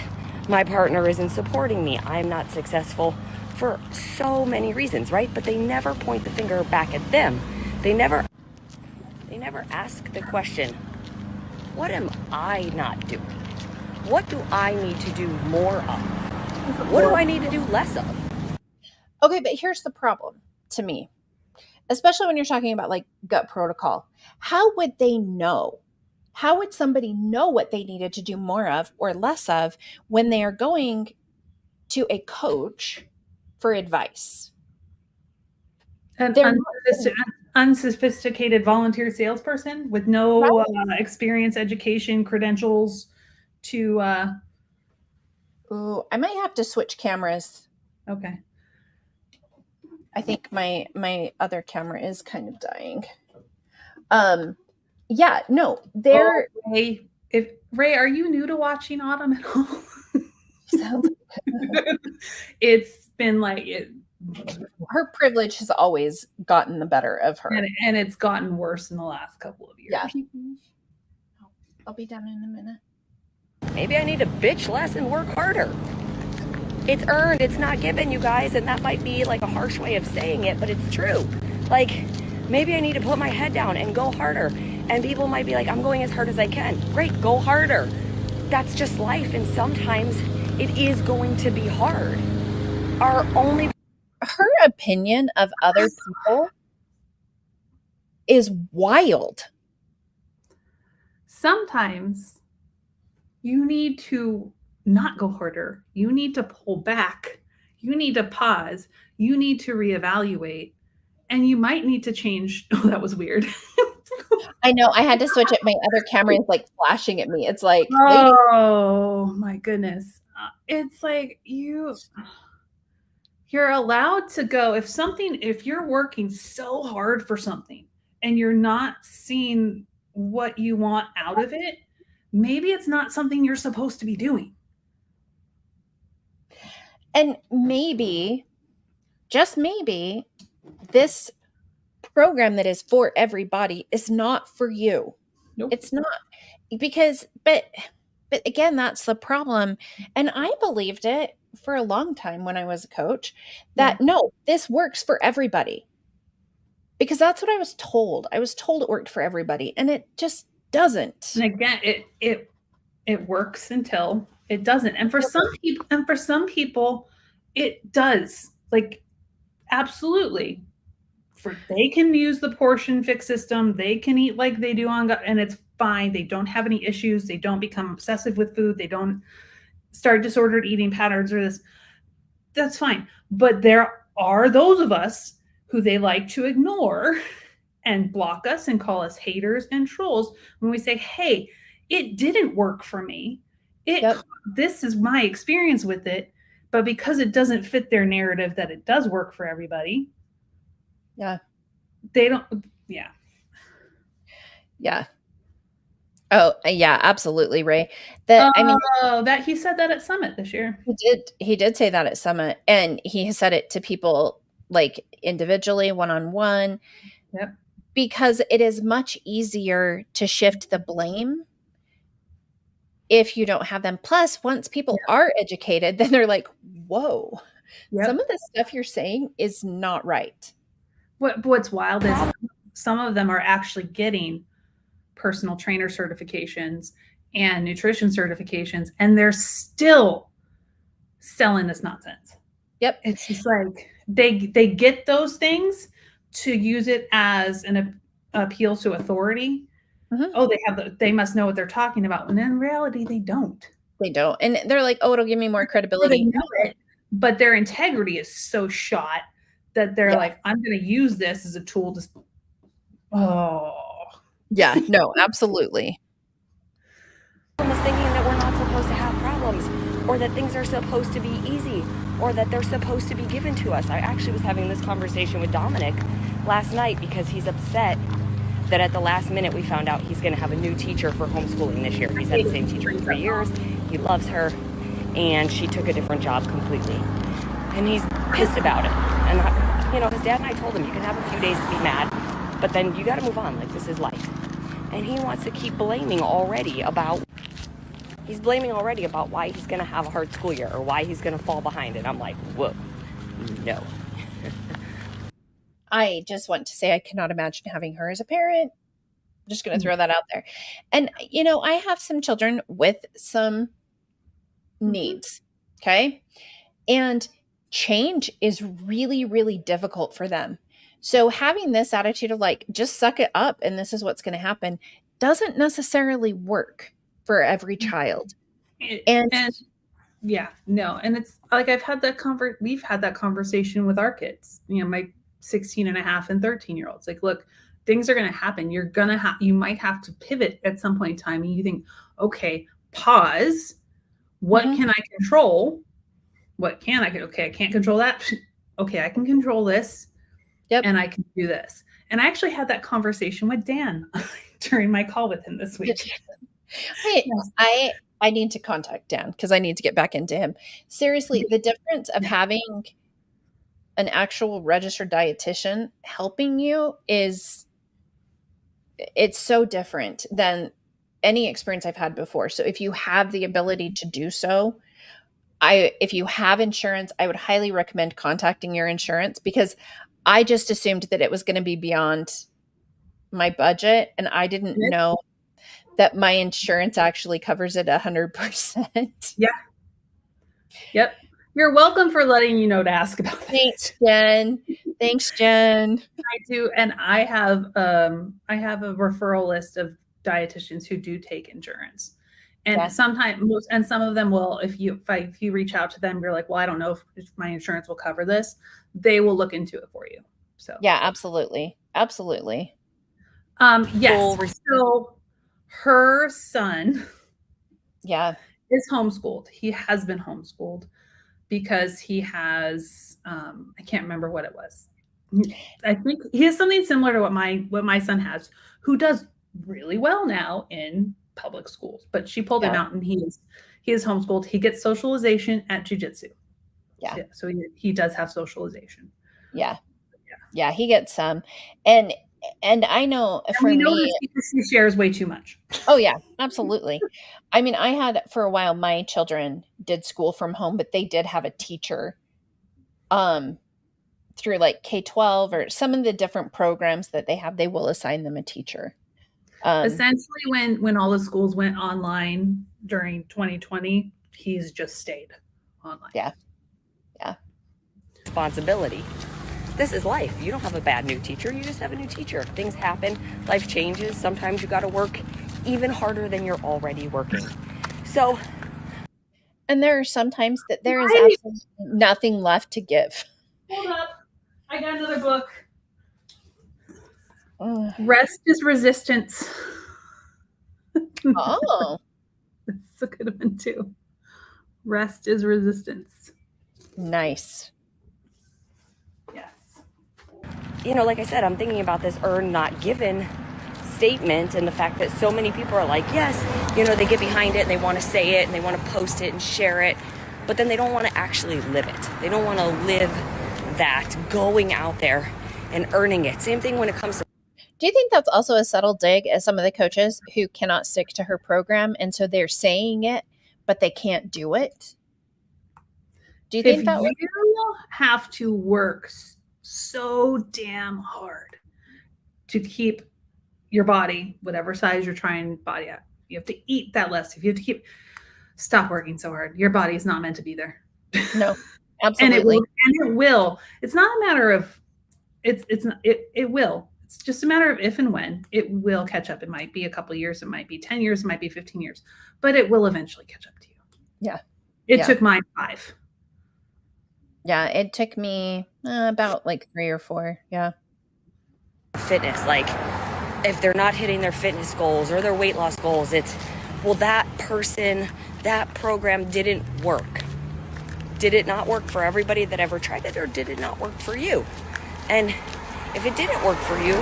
my partner isn't supporting me. I'm not successful for so many reasons, right? But they never point the finger back at them. They never ask the question, what am I not doing? What do I need to do more of? What do I need to do less of? Okay, but here's the problem to me, especially when you're talking about like gut protocol. How would they know? How would somebody know what they needed to do more of or less of when they are going to a coach for advice? An unsophisticated volunteer salesperson with no experience, education, credentials to. Ooh, I might have to switch cameras. Okay. I think my other camera is kind of dying. Yeah, no, they're. Ray, are you new to watching Autumn at all? Sounds good. It's been like it. Her privilege has always gotten the better of her. And it's gotten worse in the last couple of years. Yeah. I'll be done in a minute. Maybe I need to bitch less and work harder. It's earned, it's not given, you guys, and that might be like a harsh way of saying it, but it's true. Like, maybe I need to put my head down and go harder. And people might be like, I'm going as hard as I can. Great, go harder. That's just life, and sometimes it is going to be hard. Her opinion of other people is wild. Sometimes you need to not go harder. You need to pull back. You need to pause. You need to reevaluate. And you might need to change. Oh, that was weird. I know. I had to switch it. My other camera is like flashing at me. It's like, oh my goodness. It's like you're allowed to go if you're working so hard for something and you're not seeing what you want out of it, maybe it's not something you're supposed to be doing. And maybe, just maybe, this program that is for everybody is not for you. Nope. It's not, because, but again, that's the problem. And I believed it for a long time when I was a coach that no, this works for everybody, because that's what I was told. I was told it worked for everybody, and it just doesn't. And again, it works until it doesn't. And for some people, it does. Like, absolutely. They can use the portion fix system. They can eat like they do on gut, and it's fine. They don't have any issues. They don't become obsessive with food. They don't start disordered eating patterns or this. That's fine. But there are those of us who they like to ignore and block us and call us haters and trolls when we say, hey, it didn't work for me. This is my experience with it. But because it doesn't fit their narrative that it does work for everybody. Yeah. They don't. Yeah. Yeah. Oh, yeah, absolutely, Ray. I mean, That he said that at Summit this year. he did say that at Summit, and he has said it to people, like, individually, one-on-one, Yep. because it is much easier to shift the blame if you don't have them. Plus, once people are educated, then they're like, "Whoa, some Yep. of the stuff you're saying is not right." What's wild is some of them are actually getting personal trainer certifications and nutrition certifications, and they're still selling this nonsense. Yep. It's just like they get those things to use it as an appeal to authority. Mhm. Oh, they must know what they're talking about, when in reality they don't. They don't, and they're like, "Oh, it'll give me more Or they credibility." know it, but their integrity is so shot that they're Yeah. like, I'm going to use this as a tool to. Oh, Yeah, no, absolutely. Was thinking that we're not supposed to have problems, or that things are supposed to be easy, or that they're supposed to be given to us. I actually was having this conversation with Dominic last night because he's upset that at the last minute we found out he's going to have a new teacher for homeschooling this year. He's had the same teacher for 3 years. He loves her, and she took a different job completely. And he's pissed about it. And, his dad and I told him, you can have a few days to be mad, but then you got to move on. Like, this is life. And he wants to keep blaming already about why he's going to have a hard school year or why he's going to fall behind. And I'm like, whoa, no. I just want to say I cannot imagine having her as a parent. I'm just going to throw that out there. And, I have some children with some needs. Okay. And change is really, really difficult for them. So having this attitude of like, just suck it up and this is what's going to happen doesn't necessarily work for every child. And yeah, no. And it's like, we've had that conversation with our kids, my 16 and a half and 13-year-olds. Like, look, things are going to happen. You might have to pivot at some point in time. And you think, okay, pause. What can I control? What can I do? Okay, I can't control that. Okay, I can control this. Yep. And I can do this. And I actually had that conversation with Dan during my call with him this week. I need to contact Dan because I need to get back into him. Seriously, the difference of having an actual registered dietitian helping you it's so different than any experience I've had before. So if you have the ability to do so, if you have insurance, I would highly recommend contacting your insurance, because I just assumed that it was going to be beyond my budget, and I didn't know that my insurance actually covers it 100%. Yeah. Yep. You're welcome for letting you know to ask about that. Thanks, Jen. I do, and I have a referral list of dietitians who do take insurance. And sometimes some of them will, if you reach out to them, you're like, well, I don't know if my insurance will cover this. They will look into it for you. So yeah, absolutely. Absolutely. Yes. So her son is homeschooled. He has been homeschooled because he has I can't remember what it was. I think he has something similar to what my son has, who does really well now in public schools. But she pulled him out, and he is homeschooled. He gets socialization at jiu-jitsu. Yeah. So he does have socialization. Yeah. Yeah, he gets some. And I know for me, he shares way too much. Oh yeah, absolutely. I mean, I had for a while, my children did school from home, but they did have a teacher through like K-12 or some of the different programs that they have, they will assign them a teacher. Essentially, when all the schools went online during 2020, he's just stayed online. Yeah. Responsibility. This is life. You don't have a bad new teacher. You just have a new teacher. Things happen. Life changes. Sometimes you got to work even harder than you're already working. So. And there are some times that there is absolutely nothing left to give. Hold up. I got another book. Rest is Resistance. Oh. That's a good one too. Rest is Resistance. Nice. Yes. Like I said, I'm thinking about this earned not given statement and the fact that so many people are like, yes, you know, they get behind it and they want to say it and they want to post it and share it, but then they don't want to actually live it. They don't want to live that, going out there and earning it. Same thing when it comes to. Do you think that's also a subtle dig at some of the coaches who cannot stick to her program, and so they're saying it, but they can't do it? Do you think If that was? you have to work so damn hard to keep your body, whatever size you're trying body at, you have to eat that less. If you have to stop working so hard. Your body is not meant to be there. No, And absolutely. it will. It's not a matter of it will. It's just a matter of if and when it will catch up. It might be a couple years, it might be 10 years, it might be 15 years, but it will eventually catch up to you. Yeah. It took mine 5. Yeah, it took me about like 3 or 4. Yeah. Fitness, like if they're not hitting their fitness goals or their weight loss goals, it's, well, that person, that program didn't work. Did it not work for everybody that ever tried it, or did it not work for you? And if it didn't work for you,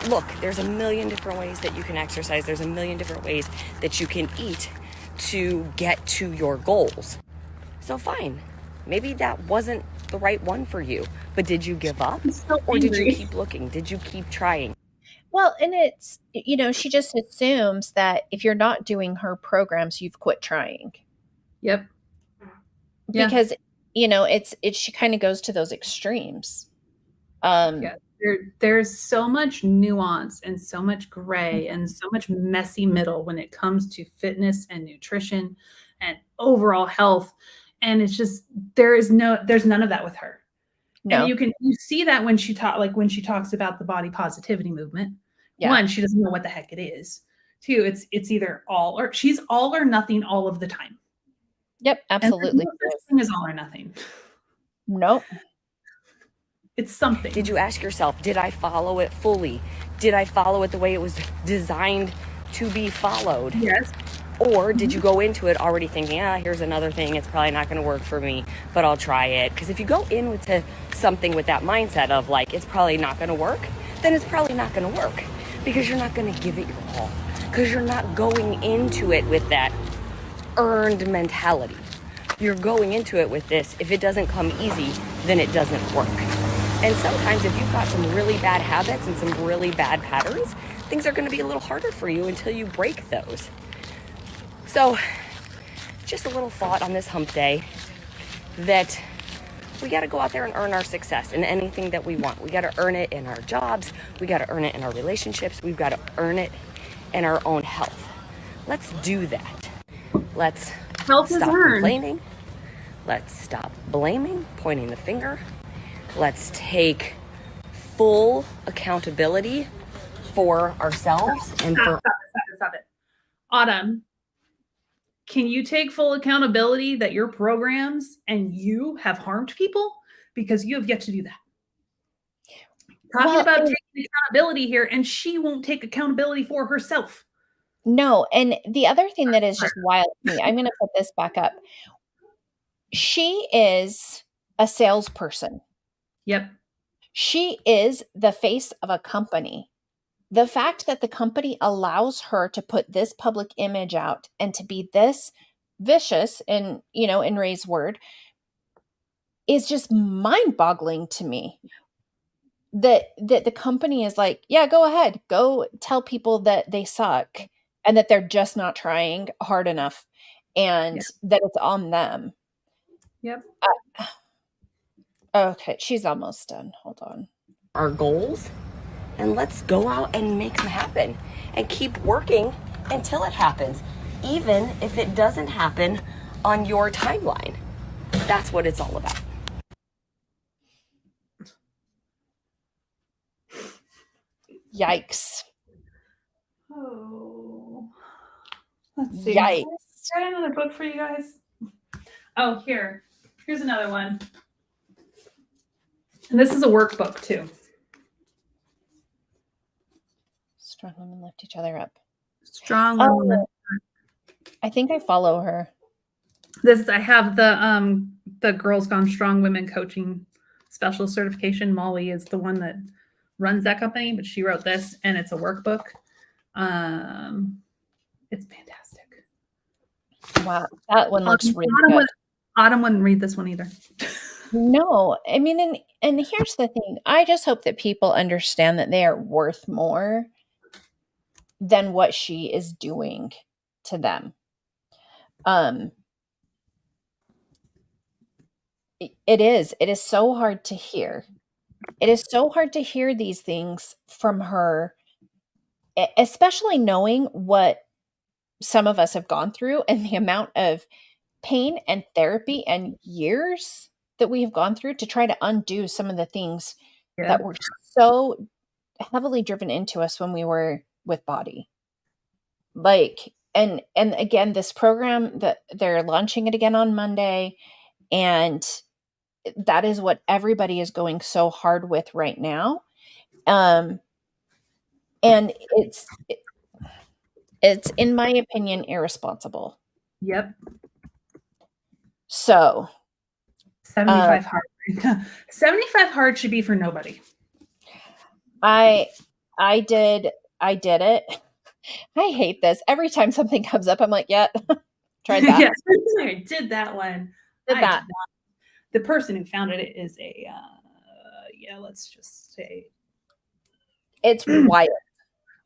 look, there's a million different ways that you can exercise. There's a million different ways that you can eat to get to your goals. So fine, maybe that wasn't the right one for you, but did you give up? Or did you keep looking? Did you keep trying? Well, and it's, you know, she just assumes that if you're not doing her programs, you've quit trying. Yep. Because, you know, she kind of goes to those extremes. There's so much nuance and so much gray and so much messy middle when it comes to fitness and nutrition and overall health. And it's just, there's none of that with her. No. And you see that when she talks about the body positivity movement. Yeah. One, she doesn't know what the heck it is. 2, it's either all or she's all or nothing all of the time. Yep, absolutely. And no such thing as all or nothing. Nope. It's something. Did you ask yourself, did I follow it fully? Did I follow it the way it was designed to be followed? Yes. Or did you go into it already thinking, here's another thing, it's probably not going to work for me, but I'll try it? Because if you go into something with that mindset of like, it's probably not going to work, then it's probably not going to work, because you're not going to give it your all, because you're not going into it with that earned mentality. You're going into it with this, if it doesn't come easy, then it doesn't work. And sometimes if you've got some really bad habits and some really bad patterns, things are going to be a little harder for you until you break those. So just a little thought on this hump day that we got to go out there and earn our success in anything that we want. We got to earn it in our jobs. We got to earn it in our relationships. We've got to earn it in our own health. Let's do that. Let's stop complaining. Let's stop blaming, pointing the finger. Let's take full accountability for ourselves and for. Stop it. Autumn, can you take full accountability that your programs and you have harmed people? Because you have yet to do that. Talking about taking accountability here, and she won't take accountability for herself. No, and the other thing that is just wild to me, I'm going to put this back up. She is a salesperson. Yep. She is the face of a company. The fact that the company allows her to put this public image out and to be this vicious, in Ray's word, is just mind-boggling to me. That the company is like, yeah, go ahead, go tell people that they suck and that they're just not trying hard enough, and that it's on them. Yep. Okay, she's almost done. Hold on. Our goals, and let's go out and make them happen and keep working until it happens, even if it doesn't happen on your timeline. That's what it's all about. Yikes. Oh. Let's see. Yikes. I got another book for you guys. Oh, here's another one. And this is a workbook too. Strong women lift each other up. Strong women. I think I follow her. I have the Girls Gone Strong Women Coaching Special Certification. Molly is the one that runs that company, but she wrote this, and it's a workbook. It's fantastic. Wow, that one looks really good. Autumn wouldn't read this one either. No, I mean, and here's the thing. I just hope that people understand that they are worth more than what she is doing to them. It is so hard to hear. It is so hard to hear these things from her, especially knowing what some of us have gone through and the amount of pain and therapy and years that we have gone through to try to undo some of the things that were so heavily driven into us when we were with body. Like, and again, this program that they're launching it again on Monday, and that is what everybody is going so hard with right now. And it's in my opinion irresponsible. Yep. So 75 hard. 75 hard should be for nobody. I did it. I hate this. Every time something comes up, I'm like, yeah, tried that. Yes, I did that one. Did that. The person who founded it is a, let's just say. It's wild.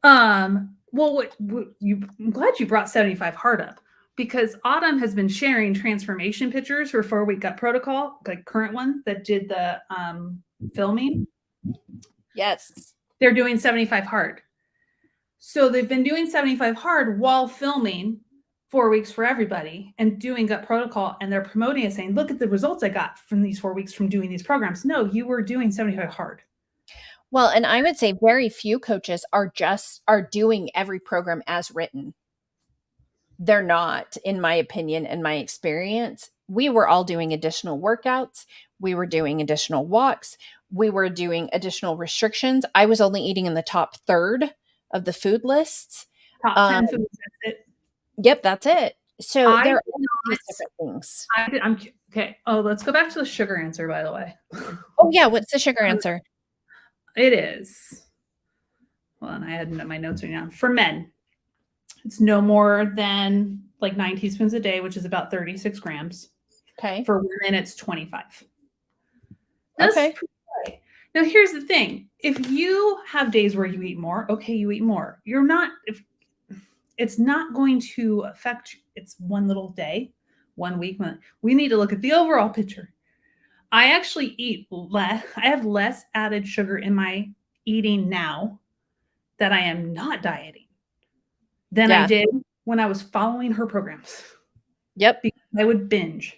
Well, I'm glad you brought 75 hard up, because Autumn has been sharing transformation pictures for 4-week gut protocol, like current ones that did the filming. Yes. They're doing 75 hard. So they've been doing 75 hard while filming 4 weeks for everybody and doing gut protocol. And they're promoting it, saying, look at the results I got from these 4 weeks from doing these programs. No, you were doing 75 hard. Well, and I would say very few coaches are doing every program as written. They're not, in my opinion and my experience. We were all doing additional workouts. We were doing additional walks. We were doing additional restrictions. I was only eating in the top third of the food lists. Top 10 foods, that's it. Yep, that's it. So there are all these different things. Okay. Oh, let's go back to the sugar answer, by the way. Oh, yeah. What's the sugar answer? It is. Well, and I had my notes written down. For men, it's no more than like 9 teaspoons a day, which is about 36 grams. Okay. For women, it's 25. Okay. Now, here's the thing. If you have days where you eat more, okay, you eat more. It's not going to affect you. It's one little day, 1 week. We need to look at the overall picture. I actually eat less. I have less added sugar in my eating now that I am not dieting than I did when I was following her programs. Yep. Because I would binge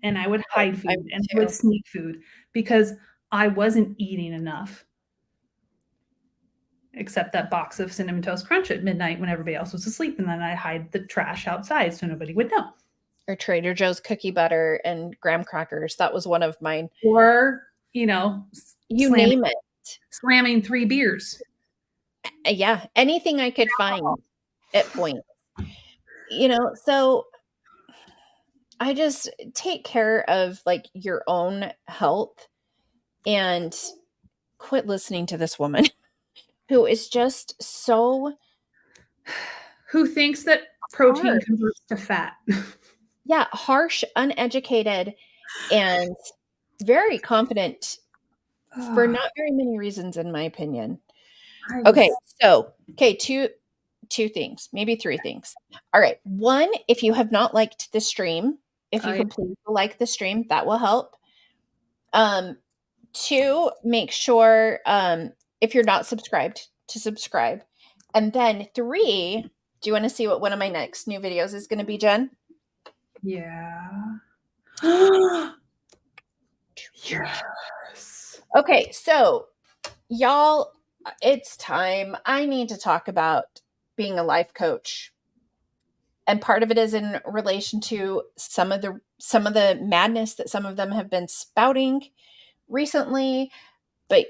and I would hide food and I would sneak food because I wasn't eating enough. Except that box of Cinnamon Toast Crunch at midnight when everybody else was asleep. And then I hide the trash outside so nobody would know. Or Trader Joe's cookie butter and graham crackers. That was one of mine. Or, you name it. Slamming 3 beers. Yeah. Anything I could find at points. So I just take care of like your own health and quit listening to this woman who is just so. Who thinks that protein converts to fat. Yeah, harsh, uneducated, and very confident for not very many reasons, in my opinion. Okay, two things, maybe 3 things. All right, 1, if you have not liked the stream, if you could please like the stream, that will help. 2, make sure if you're not subscribed to subscribe. And then 3, do you want to see what one of my next new videos is going to be, Jen? Yeah. Yes. Okay, so y'all, it's time. I need to talk about being a life coach. And part of it is in relation to some of the madness that some of them have been spouting recently, but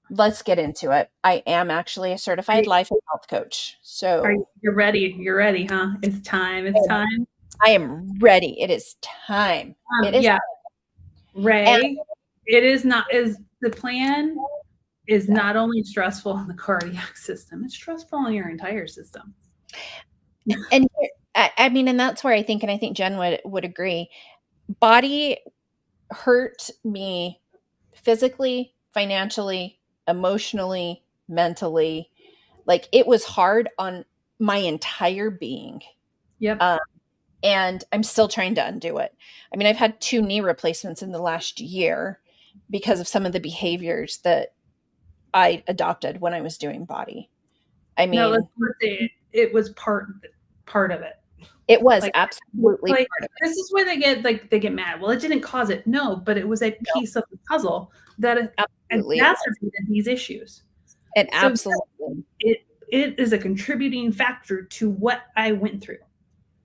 let's get into it. I am actually a certified life and health coach. So you're ready. You're ready, huh? It's time. It's time. I am ready. It is time. It is. Yeah. Ray, it is not. Is the plan is not only stressful on the cardiac system, it's stressful on your entire system. And I mean, and that's where I think, and I think Jen would agree, body hurt me physically, financially, emotionally, mentally. Like, it was hard on my entire being. Yep. And I'm still trying to undo it. I mean, I've had 2 knee replacements in the last year because of some of the behaviors that I adopted when I was doing body. I No, mean, let's say it was part of it. it was Like, absolutely like, part of it. this is where they get mad. Well, it didn't cause it. No, but it was a piece of the puzzle that Absolutely. exacerbated these issues. And So absolutely. it is a contributing factor to what I went through.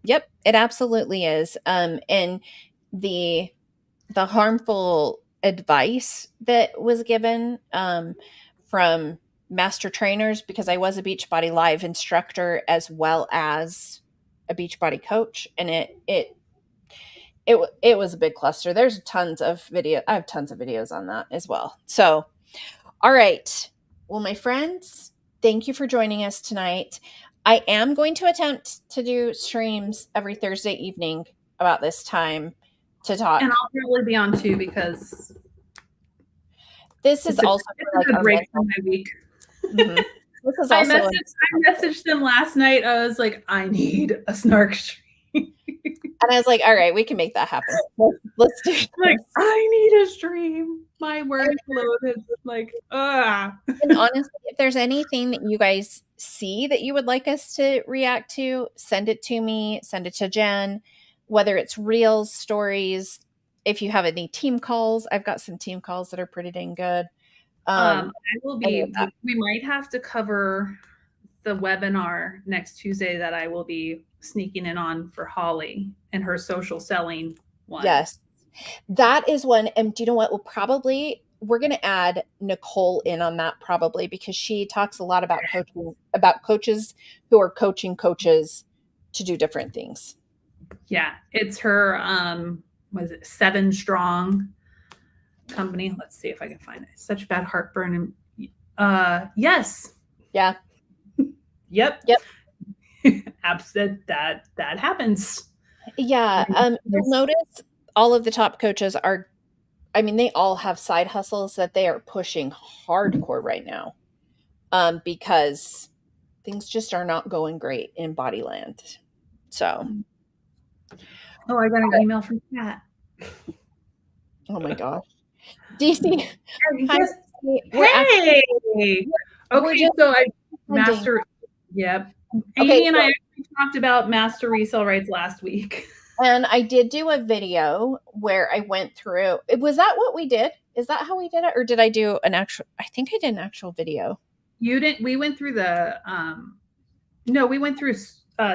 Yep, it absolutely is. And the harmful advice that was given from master trainers, because I was a Beachbody Live instructor as well as a Beachbody coach, and it was a big cluster. There's tons of video. I have tons of videos on that as well. So, all right. Well, my friends, thank you for joining us tonight. I am going to attempt to do streams every Thursday evening about this time to talk. And I'll probably be on too, because this is also like a break from my week. Mm-hmm. This is also I messaged them last night. I was like, I need a snark stream. And I was like, all right, we can make that happen. Let's do this. Like, I need a stream. My workload is like, And honestly, if there's anything that you guys see that you would like us to react to, send it to me, send it to Jen, whether it's reels, stories. If you have any team calls, I've got some team calls that are pretty dang good. I will be, we might have to cover the webinar next Tuesday that I will be sneaking in on for Holly and her social selling one. Yes, that is one. And do you know what? We're going to add Nicole in on that probably, because she talks a lot about coaching, about coaches who are coaching coaches to do different things. Yeah. It's her, was it 7 Strong company? Let's see if I can find it. Such bad heartburn. Yes. Yeah. Yep. That happens. Yeah. You'll notice all of the top coaches are, I mean, they all have side hustles that they are pushing hardcore right now, because things just are not going great in Bodyland. So. Oh, I got an email from Kat. Oh my gosh. DC. Yes. Hey. Okay, so I master. Yep. Amy and I actually talked about master resale rights last week. And I did do a video where I went through. Was that what we did? Is that how we did it? Or did I do an actual? I think I did an actual video. You didn't. We went through the. No, we went through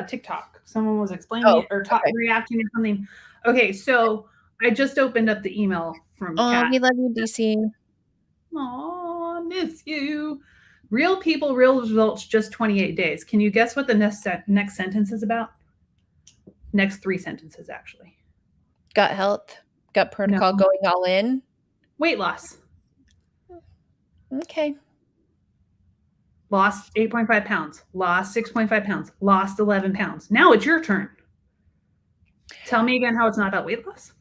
TikTok. Someone was explaining it or reacting to something. Okay, so I just opened up the email from Kat. We love you, DC. Aw, miss you. Real people, real results, just 28 days. Can you guess what the next sentence is about? Next 3 sentences, actually. Gut health, gut protocol, going all in. Weight loss. Okay. Lost 8.5 pounds. Lost 6.5 pounds. Lost 11 pounds. Now it's your turn. Tell me again how it's not about weight loss.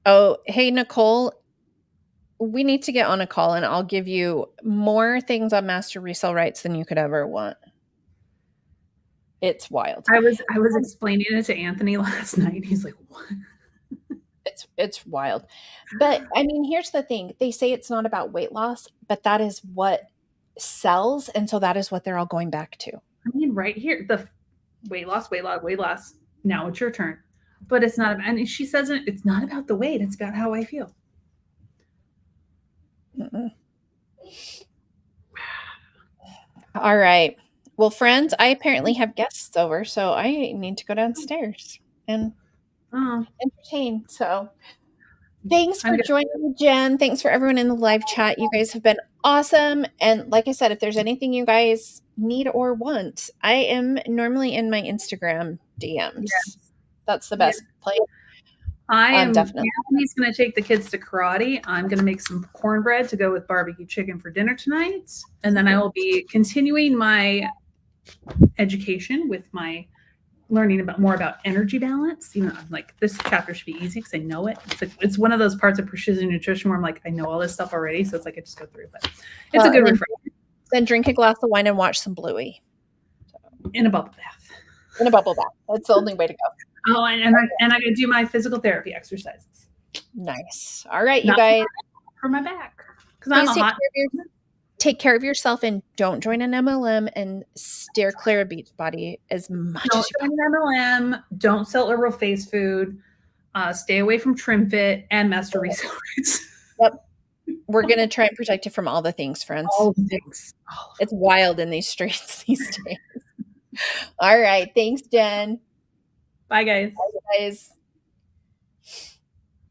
Oh, hey, Nicole. We need to get on a call and I'll give you more things on master resale rights than you could ever want. It's wild. I was explaining it to Anthony last night. He's like, what? It's wild. But I mean, here's the thing. They say it's not about weight loss, but that is what sells. And so that is what they're all going back to. I mean, right here, the weight loss. Now it's your turn. But it's not, and she says it's not about the weight. It's about how I feel. All right. Well, friends, I apparently have guests over, so I need to go downstairs and entertain. So thanks for joining me, Jen. Thanks for everyone in the live chat. You guys have been awesome. And like I said, if there's anything you guys need or want, I am normally in my Instagram DMs. Yes. That's the best place. Definitely. Anthony's going to take the kids to karate. I'm going to make some cornbread to go with barbecue chicken for dinner tonight. And then I will be continuing my education with my learning more about energy balance. You know, I'm like, this chapter should be easy because I know it. It's one of those parts of precision nutrition where I'm like, I know all this stuff already. So it's like I just go through, but it's a good refresher. Then drink a glass of wine and watch some Bluey. In a bubble bath. In a bubble bath. That's the only way to go. Oh, and I can do my physical therapy exercises. Nice. All right, you Not guys. for my back. Because I'm a hot. Take care of yourself and don't join an MLM and steer clear of Beachbody as much Don't as you join an MLM. Don't sell oral face food. Stay away from Trim Fit and Master Resorts. Yep. We're going to try and protect you from all the things, friends. All the things. It's wild in these streets these days. All right. Thanks, Jen. Bye, guys. Bye, guys.